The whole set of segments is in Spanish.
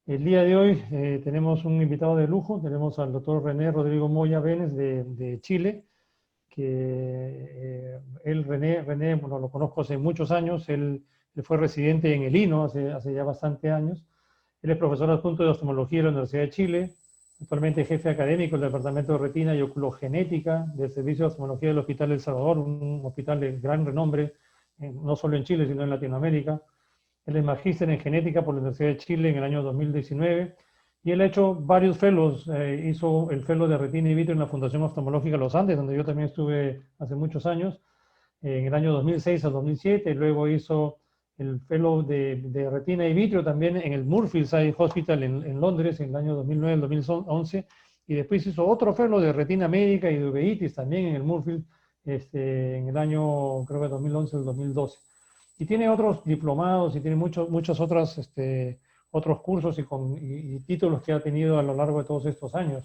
El día de hoy tenemos un invitado de lujo, tenemos al doctor René Rodrigo Moya Benes de Chile, que René, bueno, lo conozco hace muchos años, él fue residente en el INO hace ya bastante años. Él es profesor adjunto de oftalmología de la Universidad de Chile, actualmente jefe académico del Departamento de Retina y Oculogenética del Servicio de Oftalmología del Hospital El Salvador, un hospital de gran renombre, no solo en Chile, sino en Latinoamérica. Él es magíster en genética por la Universidad de Chile en el año 2019 y él ha hecho varios fellows. Hizo el fellow de retina in vitro en la Fundación Oftalmológica Los Andes, donde yo también estuve hace muchos años, en el año 2006 al 2007. Luego hizo el fellow de retina in vitro también en el Murphyside Hospital en Londres en el año 2009 al 2011. Y después hizo otro fellow de retina médica y de uveitis también en el Murphy en el año, creo que 2011 al 2012. Y tiene otros diplomados y tiene muchos otros, otros cursos y títulos que ha tenido a lo largo de todos estos años.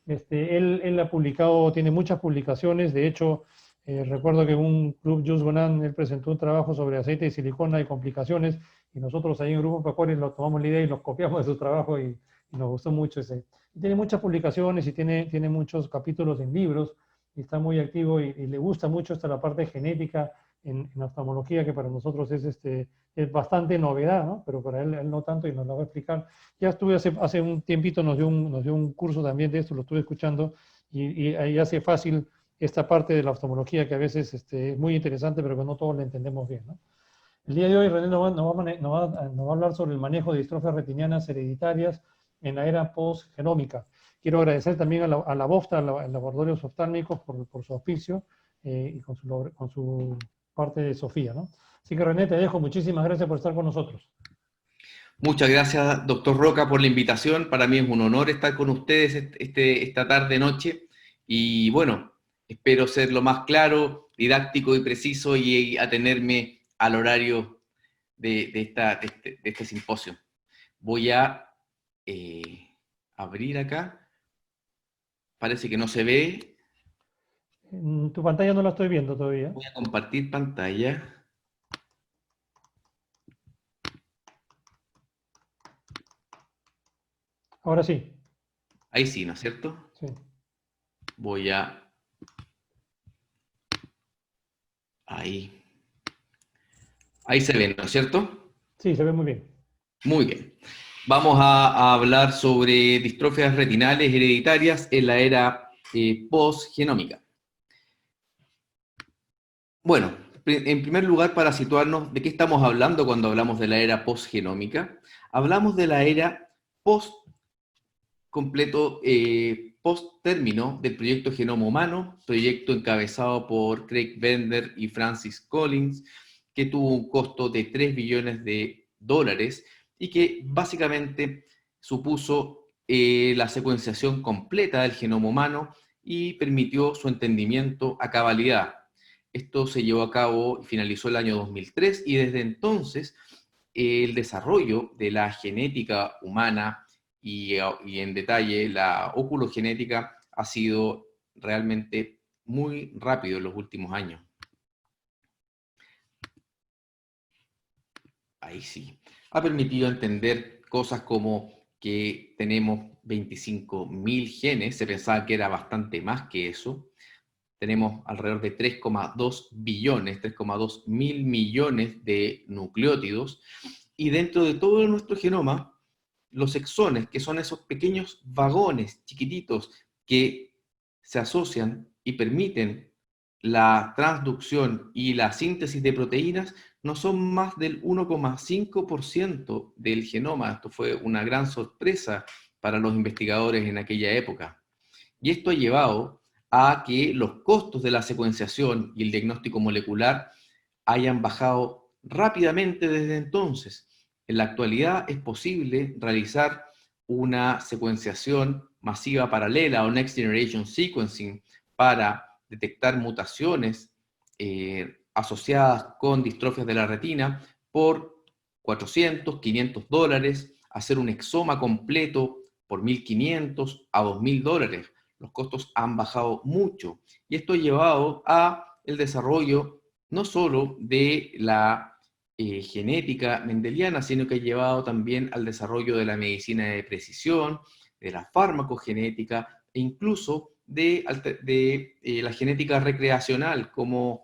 Él ha publicado, tiene muchas publicaciones. De hecho, recuerdo que en un club Just Bonan él presentó un trabajo sobre aceite de silicona y complicaciones, y nosotros ahí en el grupo Pacores lo tomamos la idea y nos copiamos de su trabajo, y nos gustó mucho ese. Y tiene muchas publicaciones y tiene muchos capítulos en libros, y está muy activo, y le gusta mucho esta la parte genética en oftalmología, que para nosotros es bastante novedad, ¿no? Pero para él no tanto, y nos lo va a explicar. Ya estuve hace un tiempito, nos dio un curso también de esto, lo estuve escuchando, y ahí hace fácil esta parte de la oftalmología que a veces es muy interesante, pero que no todos la entendemos bien, ¿no? El día de hoy René nos va a hablar sobre el manejo de distrofias retinianas hereditarias en la era postgenómica. Quiero agradecer también a la BOFTA, a Laboratorios Oftálmicos, por su auspicio, y con su parte de Sofía, ¿no? Así que René, te dejo. Muchísimas gracias por estar con nosotros. Muchas gracias, doctor Roca, por la invitación. Para mí es un honor estar con ustedes esta tarde-noche. Y bueno, espero ser lo más claro, didáctico y preciso y atenerme al horario de este simposio. Voy a abrir acá. Parece que no se ve. En tu pantalla no la estoy viendo todavía. Voy a compartir pantalla. Ahora sí. Ahí sí, ¿no es cierto? Sí, Voy a... Ahí. Ahí se ve, ¿no es cierto? sí, se ve muy bien. Muy bien. Vamos a hablar sobre distrofias retinales hereditarias en la era postgenómica. Bueno, en primer lugar, para situarnos, ¿de qué estamos hablando cuando hablamos de la era postgenómica? Hablamos de la era post-completo, post-término del proyecto Genoma Humano, proyecto encabezado por Craig Venter y Francis Collins, que tuvo un costo de 3 billones de dólares y que básicamente supuso la secuenciación completa del genoma humano y permitió su entendimiento a cabalidad. Esto se llevó a cabo y finalizó el año 2003 y desde entonces el desarrollo de la genética humana y en detalle la oculogenética ha sido realmente muy rápido en los últimos años. Ahí sí. Ha permitido entender cosas como que tenemos 25.000 genes, se pensaba que era bastante más que eso. Tenemos alrededor de 3,2 billones, 3,2 mil millones de nucleótidos, y dentro de todo nuestro genoma, los exones, que son esos pequeños vagones chiquititos que se asocian y permiten la transducción y la síntesis de proteínas, no son más del 1,5% del genoma. Esto fue una gran sorpresa para los investigadores en aquella época. Y esto ha llevado a que los costos de la secuenciación y el diagnóstico molecular hayan bajado rápidamente desde entonces. En la actualidad es posible realizar una secuenciación masiva paralela o Next Generation Sequencing para detectar mutaciones asociadas con distrofias de la retina por 400, 500 dólares, hacer un exoma completo por 1.500 a 2.000 dólares. Los costos han bajado mucho y esto ha llevado a el desarrollo no solo de la genética mendeliana, sino que ha llevado también al desarrollo de la medicina de precisión, de la farmacogenética e incluso de la genética recreacional, como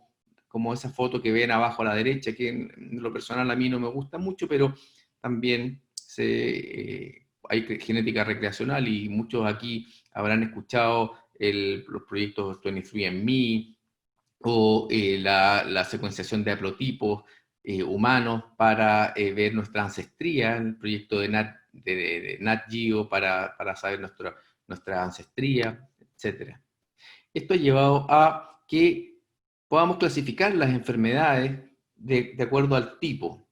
esa foto que ven abajo a la derecha, que en lo personal a mí no me gusta mucho, pero también hay genética recreacional y muchos aquí habrán escuchado los proyectos 23andMe o la secuenciación de haplotipos humanos para ver nuestra ancestría, el proyecto de Nat Geo para saber nuestra ancestría, etc. Esto ha llevado a que podamos clasificar las enfermedades de acuerdo al tipo.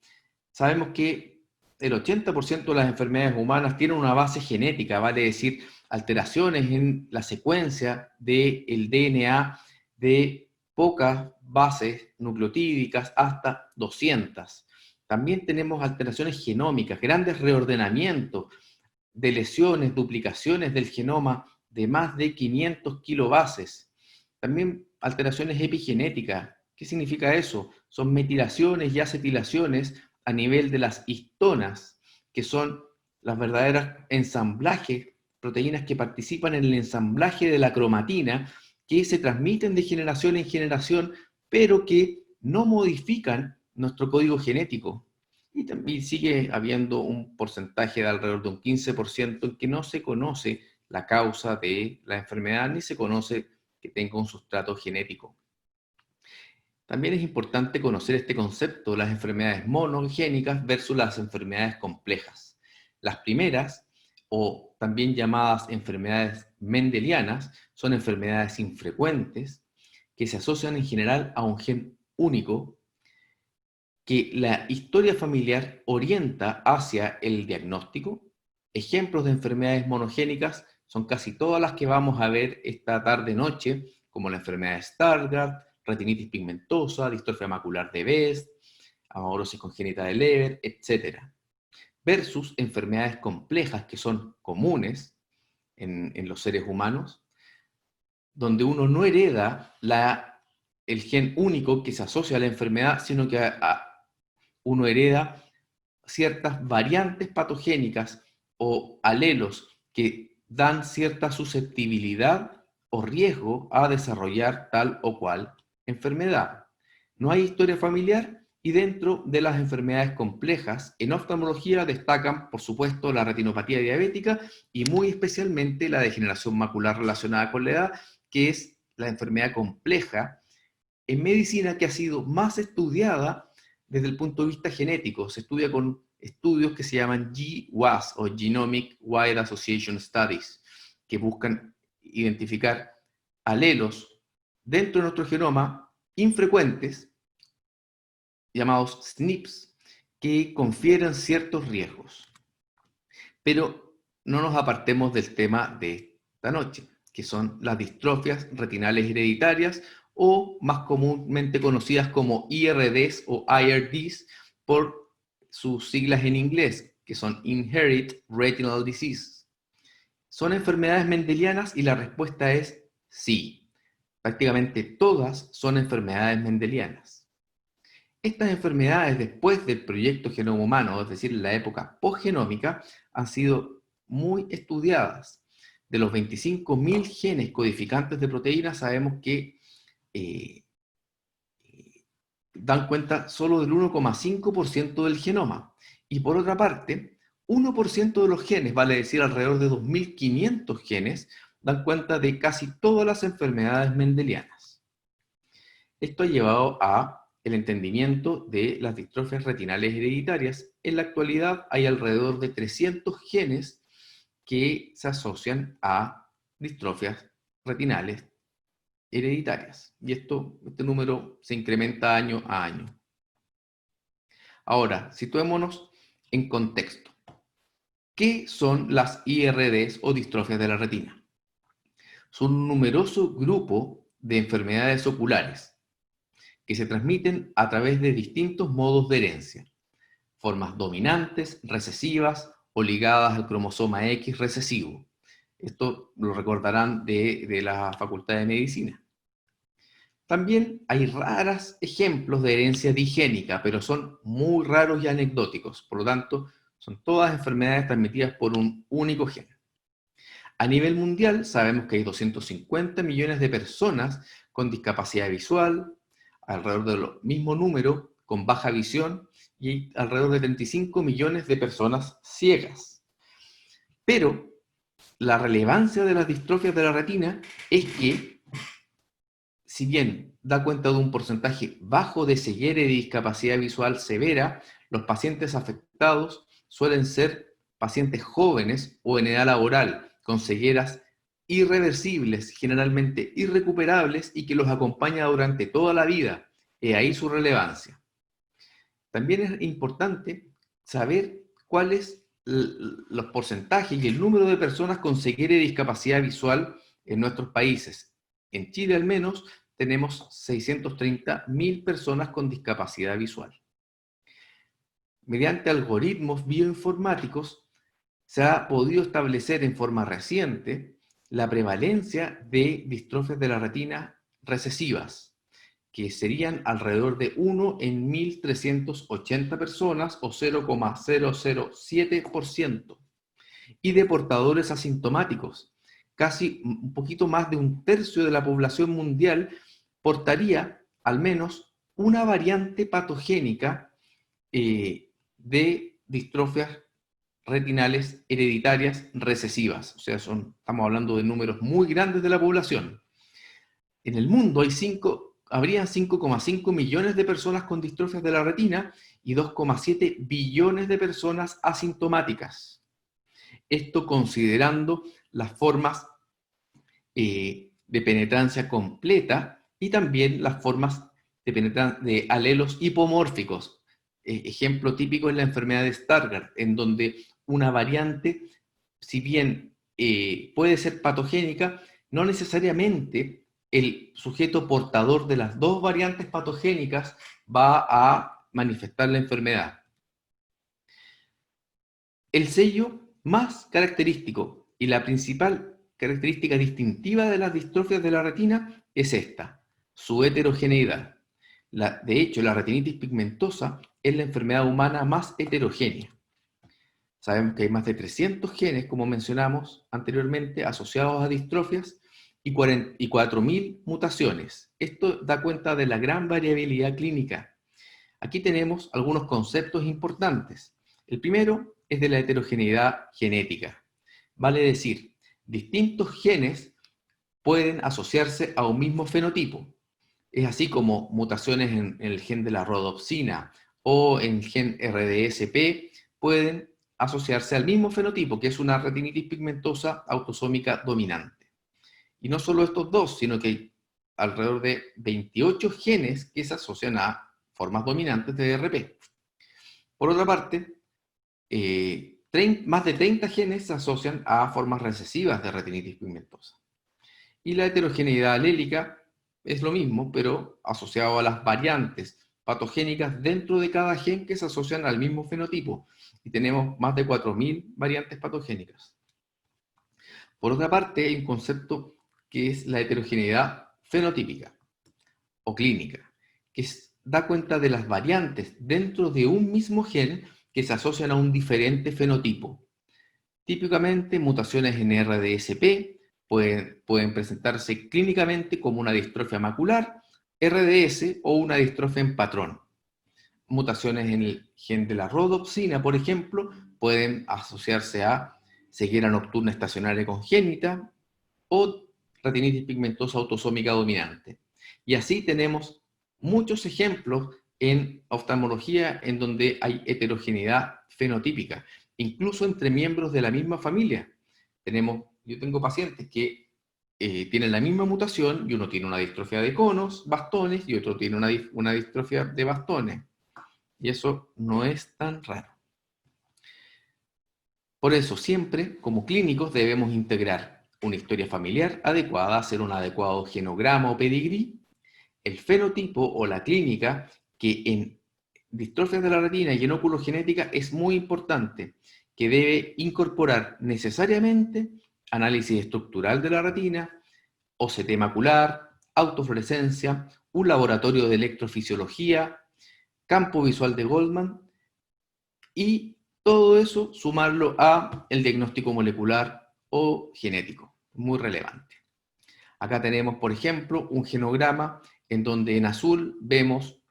Sabemos que el 80% de las enfermedades humanas tienen una base genética, vale decir, alteraciones en la secuencia del DNA de pocas bases nucleotídicas hasta 200. También tenemos alteraciones genómicas, grandes reordenamientos de lesiones, duplicaciones del genoma de más de 500 kilobases. También alteraciones epigenéticas. ¿Qué significa eso? Son metilaciones y acetilaciones a nivel de las histonas, que son las verdaderas ensamblajes, proteínas que participan en el ensamblaje de la cromatina, que se transmiten de generación en generación, pero que no modifican nuestro código genético. Y también sigue habiendo un porcentaje de alrededor de un 15% en que no se conoce la causa de la enfermedad, ni se conoce que tenga un sustrato genético. También es importante conocer este concepto, las enfermedades monogénicas versus las enfermedades complejas. Las primeras, o también llamadas enfermedades mendelianas, son enfermedades infrecuentes que se asocian en general a un gen único que la historia familiar orienta hacia el diagnóstico. Ejemplos de enfermedades monogénicas son casi todas las que vamos a ver esta tarde-noche, como la enfermedad de Stargardt, retinitis pigmentosa, distrofia macular de Best, amaurosis congénita de Leber, etc. Versus enfermedades complejas que son comunes en los seres humanos, donde uno no hereda el gen único que se asocia a la enfermedad, sino que uno hereda ciertas variantes patogénicas o alelos que dan cierta susceptibilidad o riesgo a desarrollar tal o cual enfermedad. No hay historia familiar y dentro de las enfermedades complejas, en oftalmología destacan, por supuesto, la retinopatía diabética y muy especialmente la degeneración macular relacionada con la edad, que es la enfermedad compleja en medicina que ha sido más estudiada desde el punto de vista genético. Se estudia con estudios que se llaman GWAS o Genomic Wide Association Studies, que buscan identificar alelos dentro de nuestro genoma infrecuentes, llamados SNPs, que confieren ciertos riesgos. Pero no nos apartemos del tema de esta noche, que son las distrofias retinales hereditarias, o más comúnmente conocidas como IRDs o IRDs por sus siglas en inglés, que son Inherited Retinal Disease. ¿Son enfermedades mendelianas? Y la respuesta es sí. Prácticamente todas son enfermedades mendelianas. Estas enfermedades, después del proyecto Genoma Humano, es decir, en la época postgenómica, han sido muy estudiadas. De los 25.000 genes codificantes de proteínas, sabemos que dan cuenta solo del 1,5% del genoma. Y por otra parte, 1% de los genes, vale decir alrededor de 2.500 genes, dan cuenta de casi todas las enfermedades mendelianas. Esto ha llevado a el entendimiento de las distrofias retinales hereditarias. En la actualidad hay alrededor de 300 genes que se asocian a distrofias retinales hereditarias. Y este número se incrementa año a año. Ahora, situémonos en contexto. ¿Qué son las IRDs o distrofias de la retina? Son un numeroso grupo de enfermedades oculares que se transmiten a través de distintos modos de herencia, formas dominantes, recesivas o ligadas al cromosoma X recesivo. Esto lo recordarán de la Facultad de Medicina. También hay raros ejemplos de herencia digénica, pero son muy raros y anecdóticos. Por lo tanto, son todas enfermedades transmitidas por un único gen. A nivel mundial, sabemos que hay 250 millones de personas con discapacidad visual, alrededor del mismo número con baja visión y alrededor de 35 millones de personas ciegas. Pero la relevancia de las distrofias de la retina es que, si bien da cuenta de un porcentaje bajo de ceguera y discapacidad visual severa, los pacientes afectados suelen ser pacientes jóvenes o en edad laboral, con cegueras irreversibles, generalmente irrecuperables y que los acompaña durante toda la vida. Y ahí su relevancia. También es importante saber cuáles los porcentajes y el número de personas con ceguera y discapacidad visual en nuestros países. En Chile al menos tenemos 630.000 personas con discapacidad visual. Mediante algoritmos bioinformáticos se ha podido establecer en forma reciente la prevalencia de distrofias de la retina recesivas, que serían alrededor de 1 en 1.380 personas o 0,007%, y de portadores asintomáticos. Casi un poquito más de un tercio de la población mundial portaría al menos una variante patogénica de distrofias retinales hereditarias recesivas. O sea, estamos hablando de números muy grandes de la población. En el mundo habrían 5,5 millones de personas con distrofias de la retina y 2,7 billones de personas asintomáticas. Esto considerando las formas de penetrancia completa y también las formas de alelos hipomórficos. Ejemplo típico es la enfermedad de Stargardt, en donde una variante, si bien puede ser patogénica, no necesariamente el sujeto portador de las dos variantes patogénicas va a manifestar la enfermedad. El sello más característico y la principal característica distintiva de las distrofias de la retina es esta, su heterogeneidad. De hecho, la retinitis pigmentosa es la enfermedad humana más heterogénea. Sabemos que hay más de 300 genes, como mencionamos anteriormente, asociados a distrofias y 4.000 mutaciones. Esto da cuenta de la gran variabilidad clínica. Aquí tenemos algunos conceptos importantes. El primero es de la heterogeneidad genética. Vale decir, distintos genes pueden asociarse a un mismo fenotipo. Es así como mutaciones en el gen de la rodopsina o en el gen RDSP pueden asociarse al mismo fenotipo, que es una retinitis pigmentosa autosómica dominante. Y no solo estos dos, sino que hay alrededor de 28 genes que se asocian a formas dominantes de DRP. Por otra parte, más de 30 genes se asocian a formas recesivas de retinitis pigmentosa. Y la heterogeneidad alélica es lo mismo, pero asociado a las variantes patogénicas dentro de cada gen que se asocian al mismo fenotipo. Y tenemos más de 4.000 variantes patogénicas. Por otra parte, hay un concepto que es la heterogeneidad fenotípica o clínica, que da cuenta de las variantes dentro de un mismo gen que se asocian a un diferente fenotipo. Típicamente, mutaciones en RDSP pueden presentarse clínicamente como una distrofia macular, RDS o una distrofia en patrón. Mutaciones en el gen de la rodopsina, por ejemplo, pueden asociarse a ceguera nocturna estacionaria congénita o retinitis pigmentosa autosómica dominante. Y así tenemos muchos ejemplos en oftalmología en donde hay heterogeneidad fenotípica, incluso entre miembros de la misma familia. Yo tengo pacientes que tienen la misma mutación y uno tiene una distrofia de conos, bastones, y otro tiene una distrofia de bastones. Y eso no es tan raro. Por eso, siempre, como clínicos, debemos integrar una historia familiar adecuada, hacer un adecuado genograma o pedigrí, el fenotipo o la clínica, que en distrofias de la retina y en oculogenética es muy importante, que debe incorporar necesariamente análisis estructural de la retina, OCT macular, autofluorescencia, un laboratorio de electrofisiología, campo visual de Goldman, y todo eso sumarlo a el diagnóstico molecular o genético, muy relevante. Acá tenemos, por ejemplo, un genograma en donde en azul vemos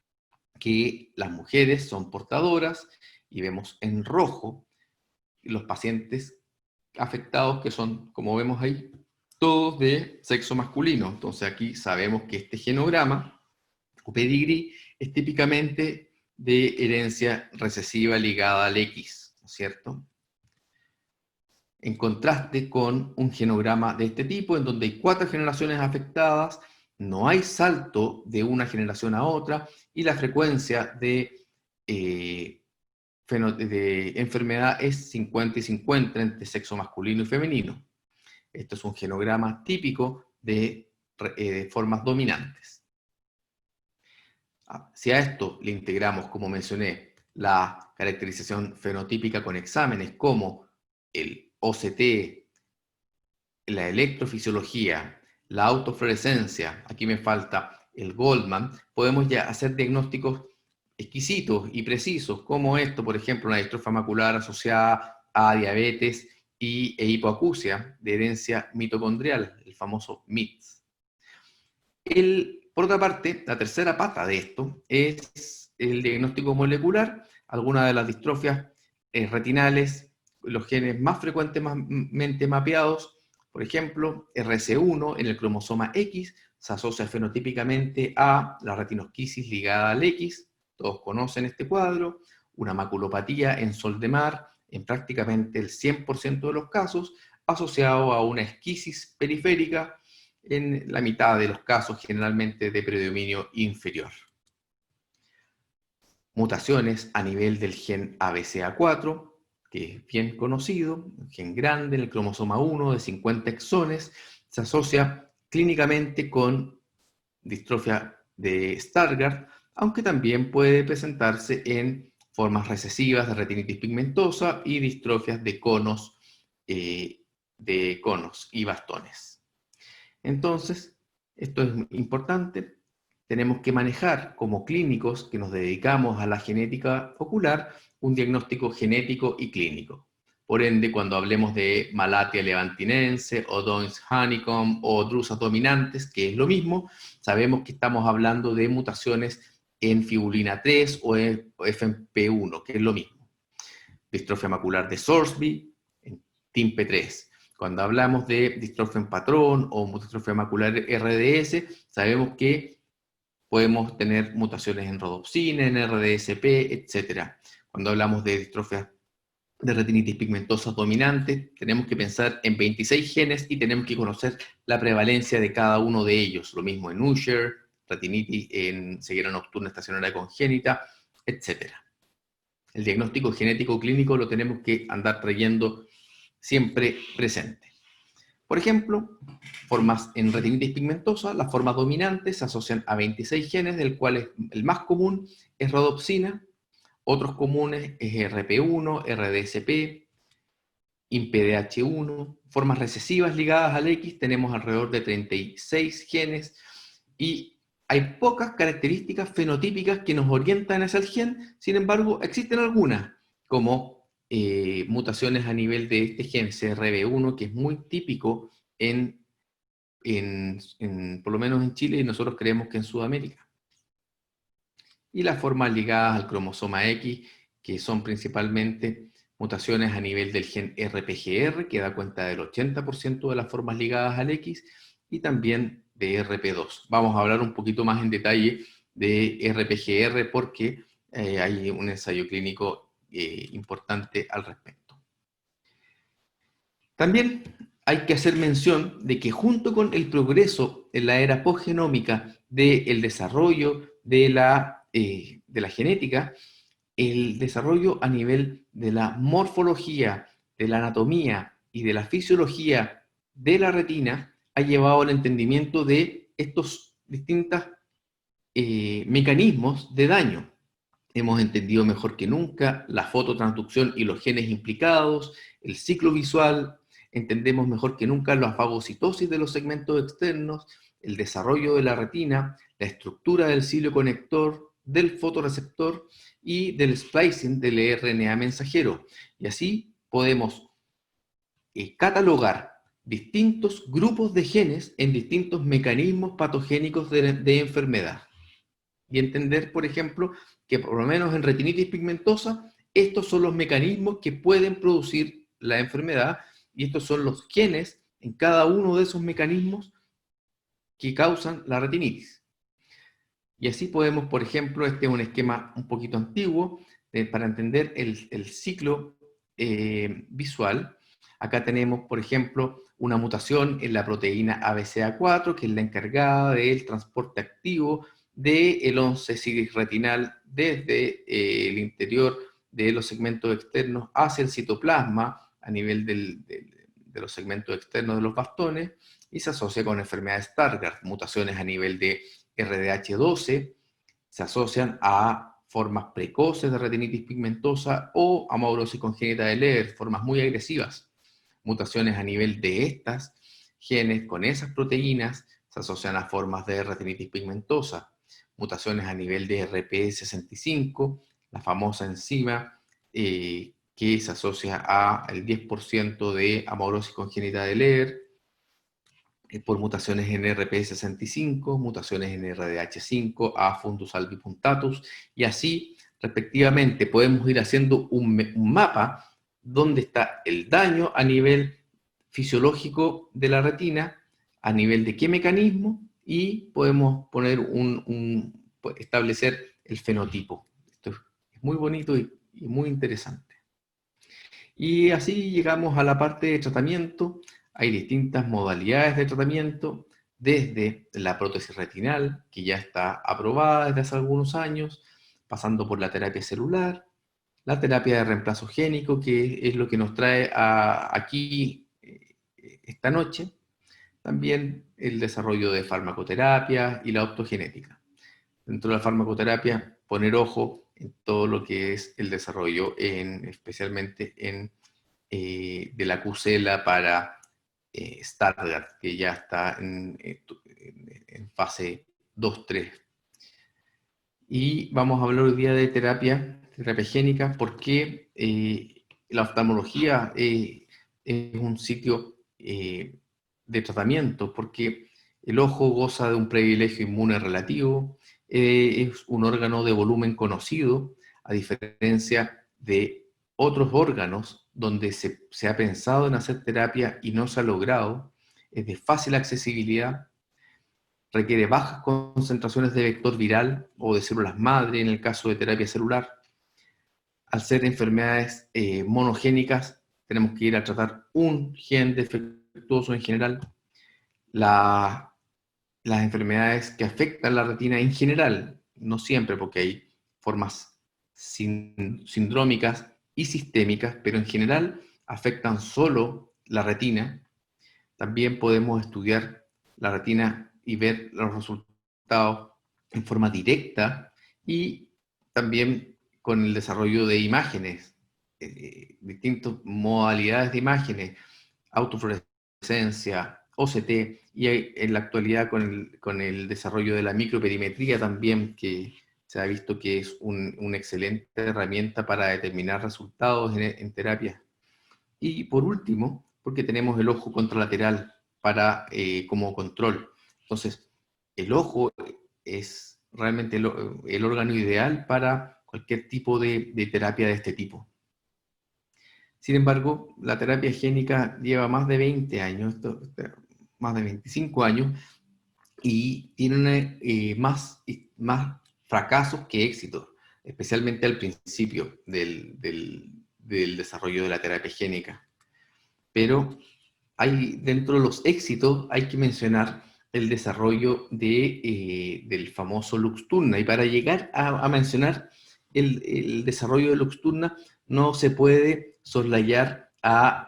que las mujeres son portadoras y vemos en rojo los pacientes afectados que son, como vemos ahí, todos de sexo masculino. Entonces aquí sabemos que este genograma o pedigrí es típicamente de herencia recesiva ligada al X, ¿no es cierto? En contraste con un genograma de este tipo, en donde hay 4 generaciones afectadas, no hay salto de una generación a otra, y la frecuencia de enfermedad es 50 y 50 entre sexo masculino y femenino. Esto es un genograma típico de formas dominantes. Si a esto le integramos, como mencioné, la caracterización fenotípica con exámenes como el OCT, la electrofisiología, la autofluorescencia, aquí me falta el Goldman, podemos ya hacer diagnósticos exquisitos y precisos, como esto, por ejemplo, una distrofia macular asociada a diabetes e hipoacusia de herencia mitocondrial, el famoso MITS. Por otra parte, la tercera pata de esto es el diagnóstico molecular. Algunas de las distrofias retinales, los genes más frecuentemente mapeados, por ejemplo, RC1 en el cromosoma X, se asocia fenotípicamente a la retinosquisis ligada al X, todos conocen este cuadro, una maculopatía en sol de mar, en prácticamente el 100% de los casos, asociado a una esquisis periférica, en la mitad de los casos generalmente de predominio inferior. Mutaciones a nivel del gen ABCA4, que es bien conocido, un gen grande en el cromosoma 1 de 50 exones, se asocia clínicamente con distrofia de Stargardt, aunque también puede presentarse en formas recesivas de retinitis pigmentosa y distrofias de conos y bastones. Entonces, esto es importante, tenemos que manejar como clínicos que nos dedicamos a la genética ocular un diagnóstico genético y clínico. Por ende, cuando hablemos de malatia levantinense o Doyne's honeycomb o drusas dominantes, que es lo mismo, sabemos que estamos hablando de mutaciones en fibulina 3 o FMP1, que es lo mismo. Distrofia macular de Sorsby, en TIMP3. Cuando hablamos de distrofia en patrón o distrofia macular RDS, sabemos que podemos tener mutaciones en rodopsina, en RDSP, etc. Cuando hablamos de distrofia de retinitis pigmentosa dominante, tenemos que pensar en 26 genes y tenemos que conocer la prevalencia de cada uno de ellos. Lo mismo en Usher, retinitis en ceguera nocturna estacionaria congénita, etc. El diagnóstico genético clínico lo tenemos que andar trayendo siempre presente. Por ejemplo, formas en retinitis pigmentosa, las formas dominantes se asocian a 26 genes, del cual el más común es rodopsina, otros comunes es RP1, RDSP, IMPDH1, formas recesivas ligadas al X, tenemos alrededor de 36 genes, y hay pocas características fenotípicas que nos orientan hacia el gen, sin embargo, existen algunas, como mutaciones a nivel de este gen CRB1, que es muy típico por lo menos en Chile, y nosotros creemos que en Sudamérica. Y las formas ligadas al cromosoma X, que son principalmente mutaciones a nivel del gen RPGR, que da cuenta del 80% de las formas ligadas al X, y también de RP2. Vamos a hablar un poquito más en detalle de RPGR porque hay un ensayo clínico importante al respecto. También hay que hacer mención de que junto con el progreso en la era postgenómica del desarrollo de la genética, el desarrollo a nivel de la morfología, de la anatomía y de la fisiología de la retina ha llevado al entendimiento de estos distintos mecanismos de daño. Hemos entendido mejor que nunca la fototransducción y los genes implicados, el ciclo visual, entendemos mejor que nunca la fagocitosis de los segmentos externos, el desarrollo de la retina, la estructura del cilio conector, del fotorreceptor y del splicing del RNA mensajero. Y así podemos catalogar distintos grupos de genes en distintos mecanismos patogénicos de enfermedad. Y entender, por ejemplo, que por lo menos en retinitis pigmentosa, estos son los mecanismos que pueden producir la enfermedad y estos son los genes en cada uno de esos mecanismos que causan la retinitis. Y así podemos, por ejemplo, este es un esquema un poquito antiguo para entender el ciclo visual. Acá tenemos, por ejemplo, una mutación en la proteína ABCA4, que es la encargada del transporte activo del 11-cis retinal desde el interior de los segmentos externos hacia el citoplasma a nivel de los segmentos externos de los bastones y se asocia con enfermedades Stargardt, mutaciones a nivel de RDH12, se asocian a formas precoces de retinitis pigmentosa o amaurosis congénita de Leber, formas muy agresivas. Mutaciones a nivel de estas genes con esas proteínas se asocian a formas de retinitis pigmentosa. Mutaciones a nivel de RPE65, la famosa enzima que se asocia al 10% de amaurosis congénita de Leber, por mutaciones en RPE65, mutaciones en RDH5, A fundus albipuntatus, y así, respectivamente, podemos ir haciendo un mapa donde está el daño a nivel fisiológico de la retina, a nivel de qué mecanismo, y podemos poner establecer el fenotipo. Esto es muy bonito y muy interesante. Y así llegamos a la parte de tratamiento. Hay distintas modalidades de tratamiento, desde la prótesis retinal, que ya está aprobada desde hace algunos años, pasando por la terapia celular, la terapia de reemplazo génico, que es lo que nos trae aquí esta noche, también el desarrollo de farmacoterapia y la optogenética. Dentro de la farmacoterapia, poner ojo en todo lo que es el desarrollo, especialmente de la cucela para Stargardt, que ya está en fase 2-3. Y vamos a hablar hoy día de terapia génica, porque la oftalmología es un sitio de tratamiento, porque el ojo goza de un privilegio inmune relativo, es un órgano de volumen conocido, a diferencia de otros órganos donde se ha pensado en hacer terapia y no se ha logrado, es de fácil accesibilidad, requiere bajas concentraciones de vector viral o de células madre en el caso de terapia celular. Al ser enfermedades monogénicas, tenemos que ir a tratar un gen defectuoso en general. Las enfermedades que afectan la retina en general, no siempre, porque hay formas sindrómicas y sistémicas, pero en general afectan solo la retina. También podemos estudiar la retina y ver los resultados en forma directa y también con el desarrollo de imágenes, distintas modalidades de imágenes, autofluorescencia, OCT, y en la actualidad con el desarrollo de la microperimetría también, que se ha visto que es una excelente herramienta para determinar resultados en terapia. Y por último, porque tenemos el ojo contralateral como control. Entonces, el ojo es realmente el órgano ideal para cualquier tipo de terapia de este tipo. Sin embargo, la terapia génica lleva más de 20 años, más de 25 años, y tiene más fracasos que éxitos, especialmente al principio del desarrollo de la terapia génica. Pero dentro de los éxitos hay que mencionar el desarrollo del famoso Luxturna. Y para llegar a mencionar el desarrollo de Luxturna, no se puede soslayar a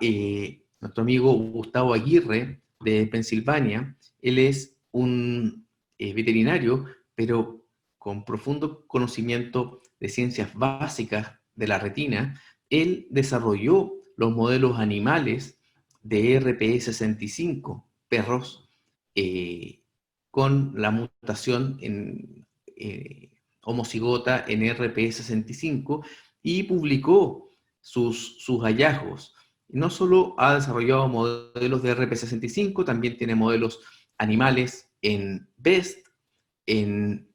nuestro amigo Gustavo Aguirre de Pensilvania. Él es un veterinario, pero con profundo conocimiento de ciencias básicas de la retina. Él desarrolló los modelos animales de RPE65, perros con la mutación en homocigota en RPE65 y publicó sus hallazgos. No solo ha desarrollado modelos de RP65, también tiene modelos animales en BEST, en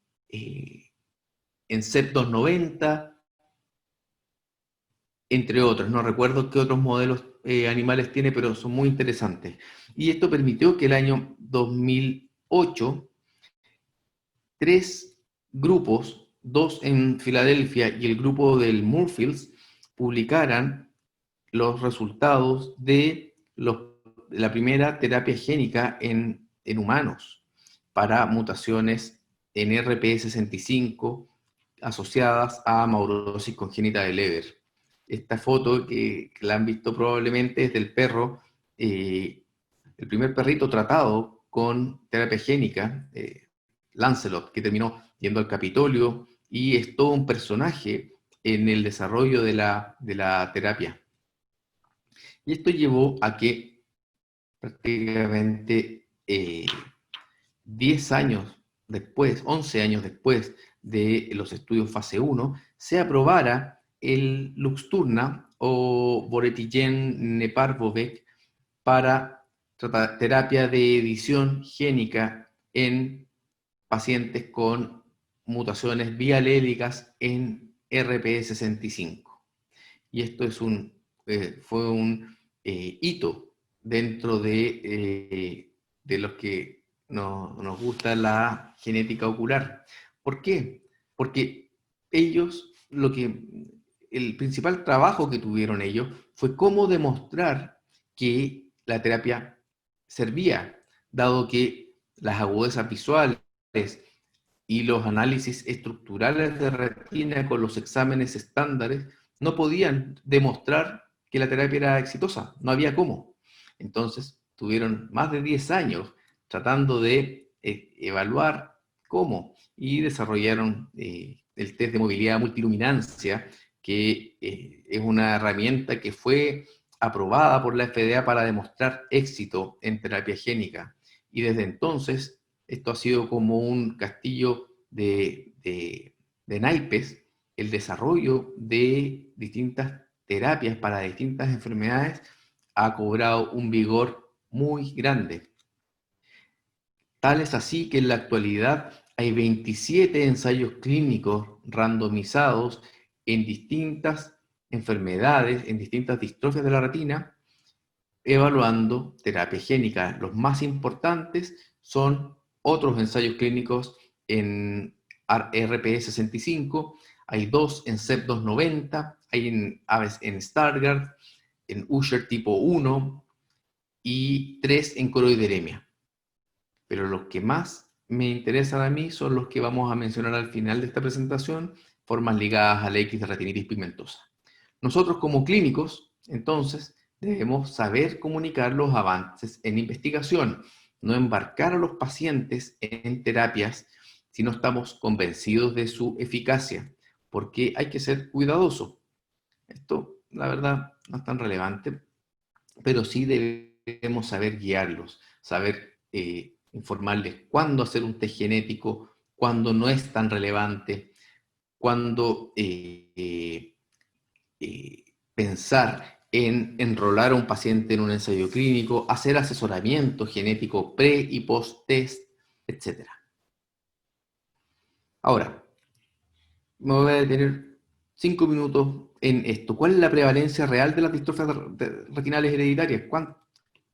CEP290, entre otros. No recuerdo qué otros modelos animales tiene, pero son muy interesantes. Y esto permitió que el año 2008, 3 grupos, 2 en Filadelfia y el grupo del Moorfields, publicaran los resultados de la primera terapia génica en humanos para mutaciones en RPE65 asociadas a amaurosis congénita de Leber. Esta foto que la han visto probablemente es del perro, el primer perrito tratado con terapia génica, Lancelot, que terminó yendo al Capitolio y es todo un personaje en el desarrollo de la terapia. Y esto llevó a que prácticamente 10 años después, 11 años después de los estudios fase 1, se aprobara el Luxturna o Boretigen Neparvovec para terapia de edición génica en pacientes con mutaciones bialélicas en RPE65. Y esto es fue un hito dentro de los que nos gusta la genética ocular. ¿Por qué? Porque ellos, el principal trabajo que tuvieron ellos fue cómo demostrar que la terapia servía, dado que las agudezas visuales y los análisis estructurales de retina con los exámenes estándares no podían demostrar que la terapia era exitosa, no había cómo. Entonces, tuvieron más de 10 años tratando de evaluar cómo y desarrollaron el test de movilidad multiluminancia, que es una herramienta que fue aprobada por la FDA para demostrar éxito en terapia génica. Y desde entonces, esto ha sido como un castillo de naipes, el desarrollo de distintas terapias para distintas enfermedades ha cobrado un vigor muy grande. Tal es así que en la actualidad hay 27 ensayos clínicos randomizados en distintas enfermedades, en distintas distrofias de la retina, evaluando terapia génica. Los más importantes son otros ensayos clínicos en RPE65, hay 2 en CEP290, hay en Stargardt, en Usher tipo 1 y 3 en coroideremia. Pero los que más me interesan a mí son los que vamos a mencionar al final de esta presentación, formas ligadas a la X de retinitis pigmentosa. Nosotros como clínicos, entonces, debemos saber comunicar los avances en investigación, no embarcar a los pacientes en terapias si no estamos convencidos de su eficacia, porque hay que ser cuidadoso. Esto, la verdad, no es tan relevante, pero sí debemos saber guiarlos, saber informarles cuándo hacer un test genético, cuándo no es tan relevante, cuándo pensar en enrolar a un paciente en un ensayo clínico, hacer asesoramiento genético pre y post test, etc. Ahora, me voy a detener 5 minutos en esto. ¿Cuál es la prevalencia real de las distrofias retinales hereditarias?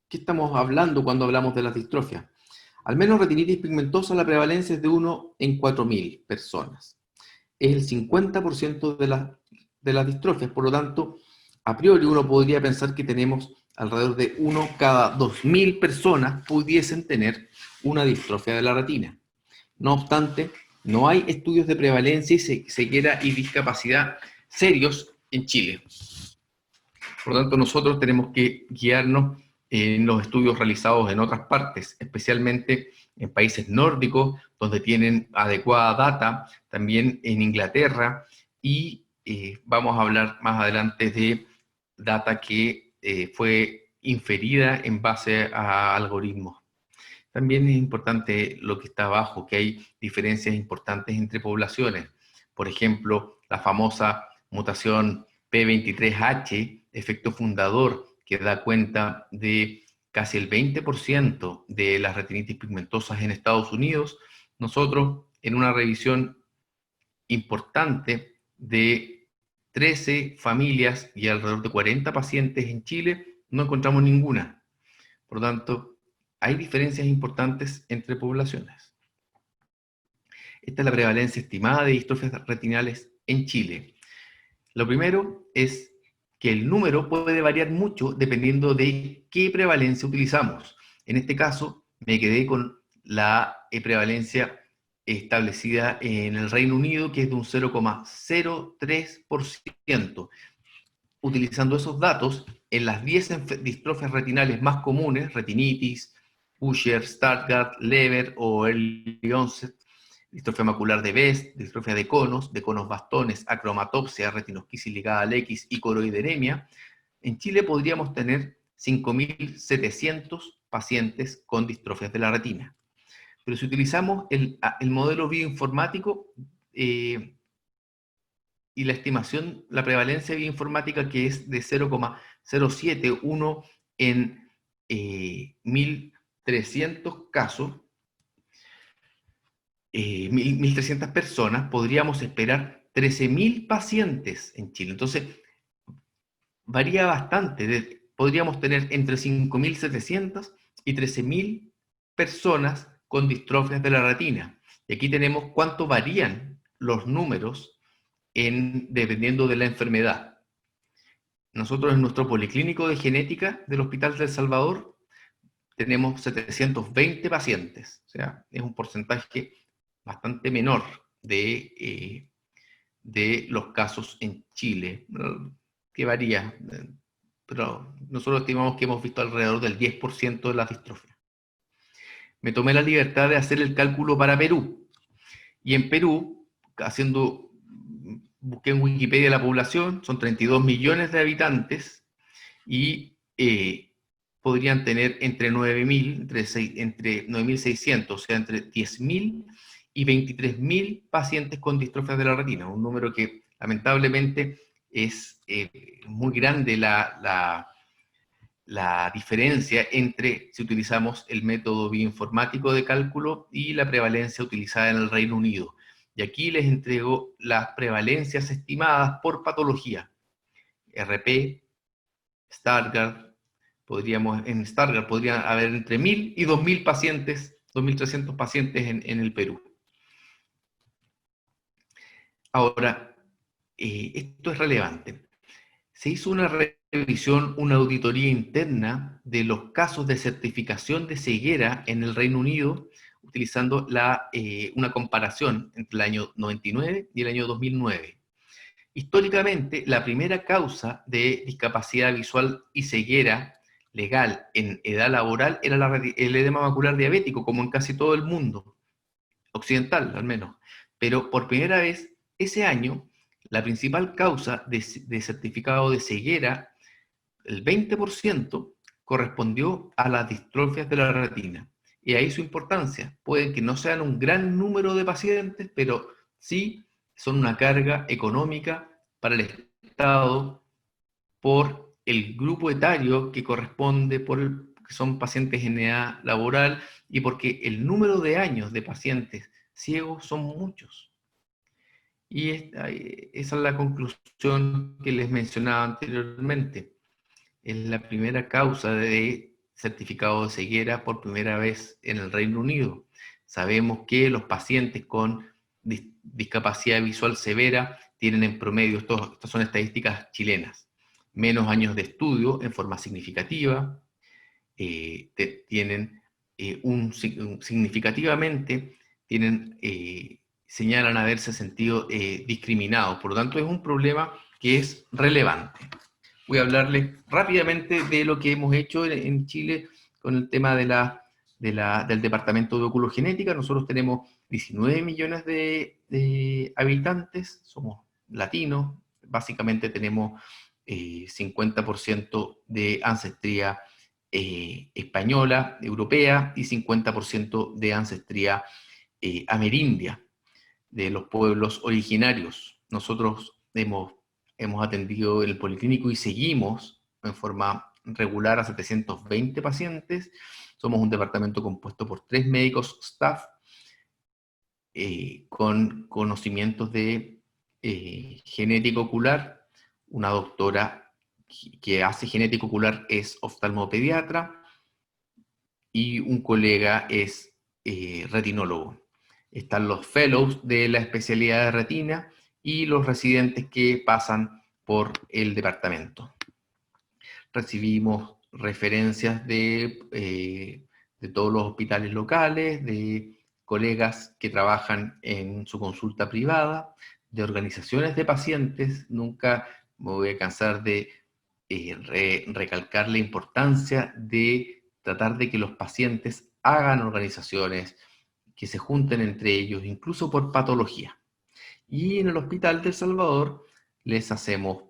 ¿Qué estamos hablando cuando hablamos de las distrofias? Al menos retinitis pigmentosa, la prevalencia es de 1 en 4.000 personas. Es el 50% de las distrofias, por lo tanto, a priori uno podría pensar que tenemos alrededor de 1 cada 2.000 personas pudiesen tener una distrofia de la retina. No obstante, no hay estudios de prevalencia y ceguera y discapacidad serios en Chile. Por lo tanto, nosotros tenemos que guiarnos en los estudios realizados en otras partes, especialmente en países nórdicos, donde tienen adecuada data, también en Inglaterra, y vamos a hablar más adelante de data que fue inferida en base a algoritmos. También es importante lo que está abajo, que hay diferencias importantes entre poblaciones. Por ejemplo, la famosa mutación P23H, efecto fundador, que da cuenta de casi el 20% de las retinitis pigmentosas en Estados Unidos. Nosotros, en una revisión importante de 13 familias y alrededor de 40 pacientes en Chile, no encontramos ninguna. Por lo tanto, hay diferencias importantes entre poblaciones. Esta es la prevalencia estimada de distrofias retinales en Chile. Lo primero es que el número puede variar mucho dependiendo de qué prevalencia utilizamos. En este caso, me quedé con la prevalencia establecida en el Reino Unido, que es de un 0,03%. Utilizando esos datos, en las 10 distrofias retinales más comunes, retinitis, Usher, Stargardt, Leber o early onset, distrofia macular de Best, distrofia de conos bastones, acromatopsia, retinosquisis ligada al X y coroideremia, en Chile podríamos tener 5.700 pacientes con distrofias de la retina. Pero si utilizamos el modelo bioinformático y la estimación, la prevalencia bioinformática, que es de 0,071 en 1.300 casos, 1.300 personas, podríamos esperar 13.000 pacientes en Chile. Entonces, varía bastante. Podríamos tener entre 5.700 y 13.000 personas con distrofias de la retina. Y aquí tenemos cuánto varían los números dependiendo de la enfermedad. Nosotros en nuestro policlínico de genética del Hospital del Salvador tenemos 720 pacientes. O sea, es un porcentaje bastante menor de los casos en Chile, que varía, pero nosotros estimamos que hemos visto alrededor del 10% de las distrofias. Me tomé la libertad de hacer el cálculo para Perú, y en Perú, busqué en Wikipedia la población, son 32 millones de habitantes, y podrían tener entre 9.600, o sea, entre 10.000 y 23.000 pacientes con distrofias de la retina, un número que lamentablemente es muy grande la diferencia entre si utilizamos el método bioinformático de cálculo y la prevalencia utilizada en el Reino Unido. Y aquí les entrego las prevalencias estimadas por patología. RP, Stargardt, en Stargardt podrían haber entre 1.000 y 2.000 pacientes, 2.300 pacientes en el Perú. Ahora, esto es relevante. Se hizo una revisión, una auditoría interna de los casos de certificación de ceguera en el Reino Unido, utilizando una comparación entre el año 99 y el año 2009. Históricamente, la primera causa de discapacidad visual y ceguera legal en edad laboral era el edema macular diabético, como en casi todo el mundo, occidental al menos. Pero por primera vez, ese año, la principal causa de certificado de ceguera, el 20%, correspondió a las distrofias de la retina. Y ahí su importancia. Pueden que no sean un gran número de pacientes, pero sí son una carga económica para el Estado por el grupo etario que corresponde, que son pacientes en edad laboral, y porque el número de años de pacientes ciegos son muchos. Y esa es la conclusión que les mencionaba anteriormente. Es la primera causa de certificado de ceguera por primera vez en el Reino Unido. Sabemos que los pacientes con discapacidad visual severa tienen en promedio, estas son estadísticas chilenas, menos años de estudio en forma significativa, significativamente señalan haberse sentido discriminados. Por lo tanto, es un problema que es relevante. Voy a hablarles rápidamente de lo que hemos hecho en Chile con el tema del Departamento de Oculogenética. Nosotros tenemos 19 millones de habitantes, somos latinos, básicamente tenemos 50% de ancestría española, europea, y 50% de ancestría amerindia, de los pueblos originarios. Nosotros hemos atendido el policlínico y seguimos en forma regular a 720 pacientes. Somos un departamento compuesto por 3 médicos staff con conocimientos de genética ocular. Una doctora que hace genética ocular es oftalmopediatra y un colega es retinólogo. Están los fellows de la especialidad de retina y los residentes que pasan por el departamento. Recibimos referencias de todos los hospitales locales, de colegas que trabajan en su consulta privada, de organizaciones de pacientes. Nunca me voy a cansar de recalcar la importancia de tratar de que los pacientes hagan organizaciones, que se junten entre ellos, incluso por patología. Y en el Hospital del Salvador les hacemos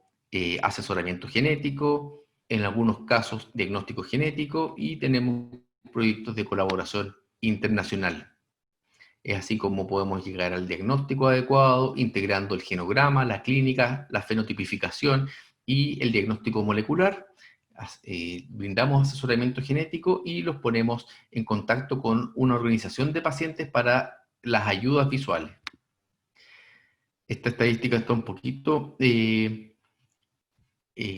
asesoramiento genético, en algunos casos diagnóstico genético, y tenemos proyectos de colaboración internacional. Es así como podemos llegar al diagnóstico adecuado, integrando el genograma, la clínica, la fenotipificación y el diagnóstico molecular. Brindamos asesoramiento genético y los ponemos en contacto con una organización de pacientes para las ayudas visuales. Esta estadística está un poquito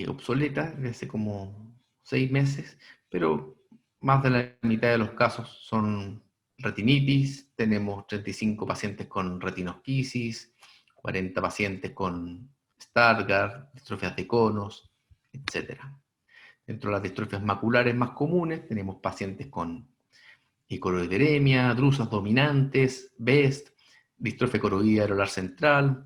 obsoleta, desde hace como 6 meses, pero más de la mitad de los casos son retinitis. Tenemos 35 pacientes con retinosquisis, 40 pacientes con Stargardt, distrofias de conos, etc. Dentro de las distrofias maculares más comunes tenemos pacientes con coroideremia, drusas dominantes, BEST, distrofia coroidea areolar central,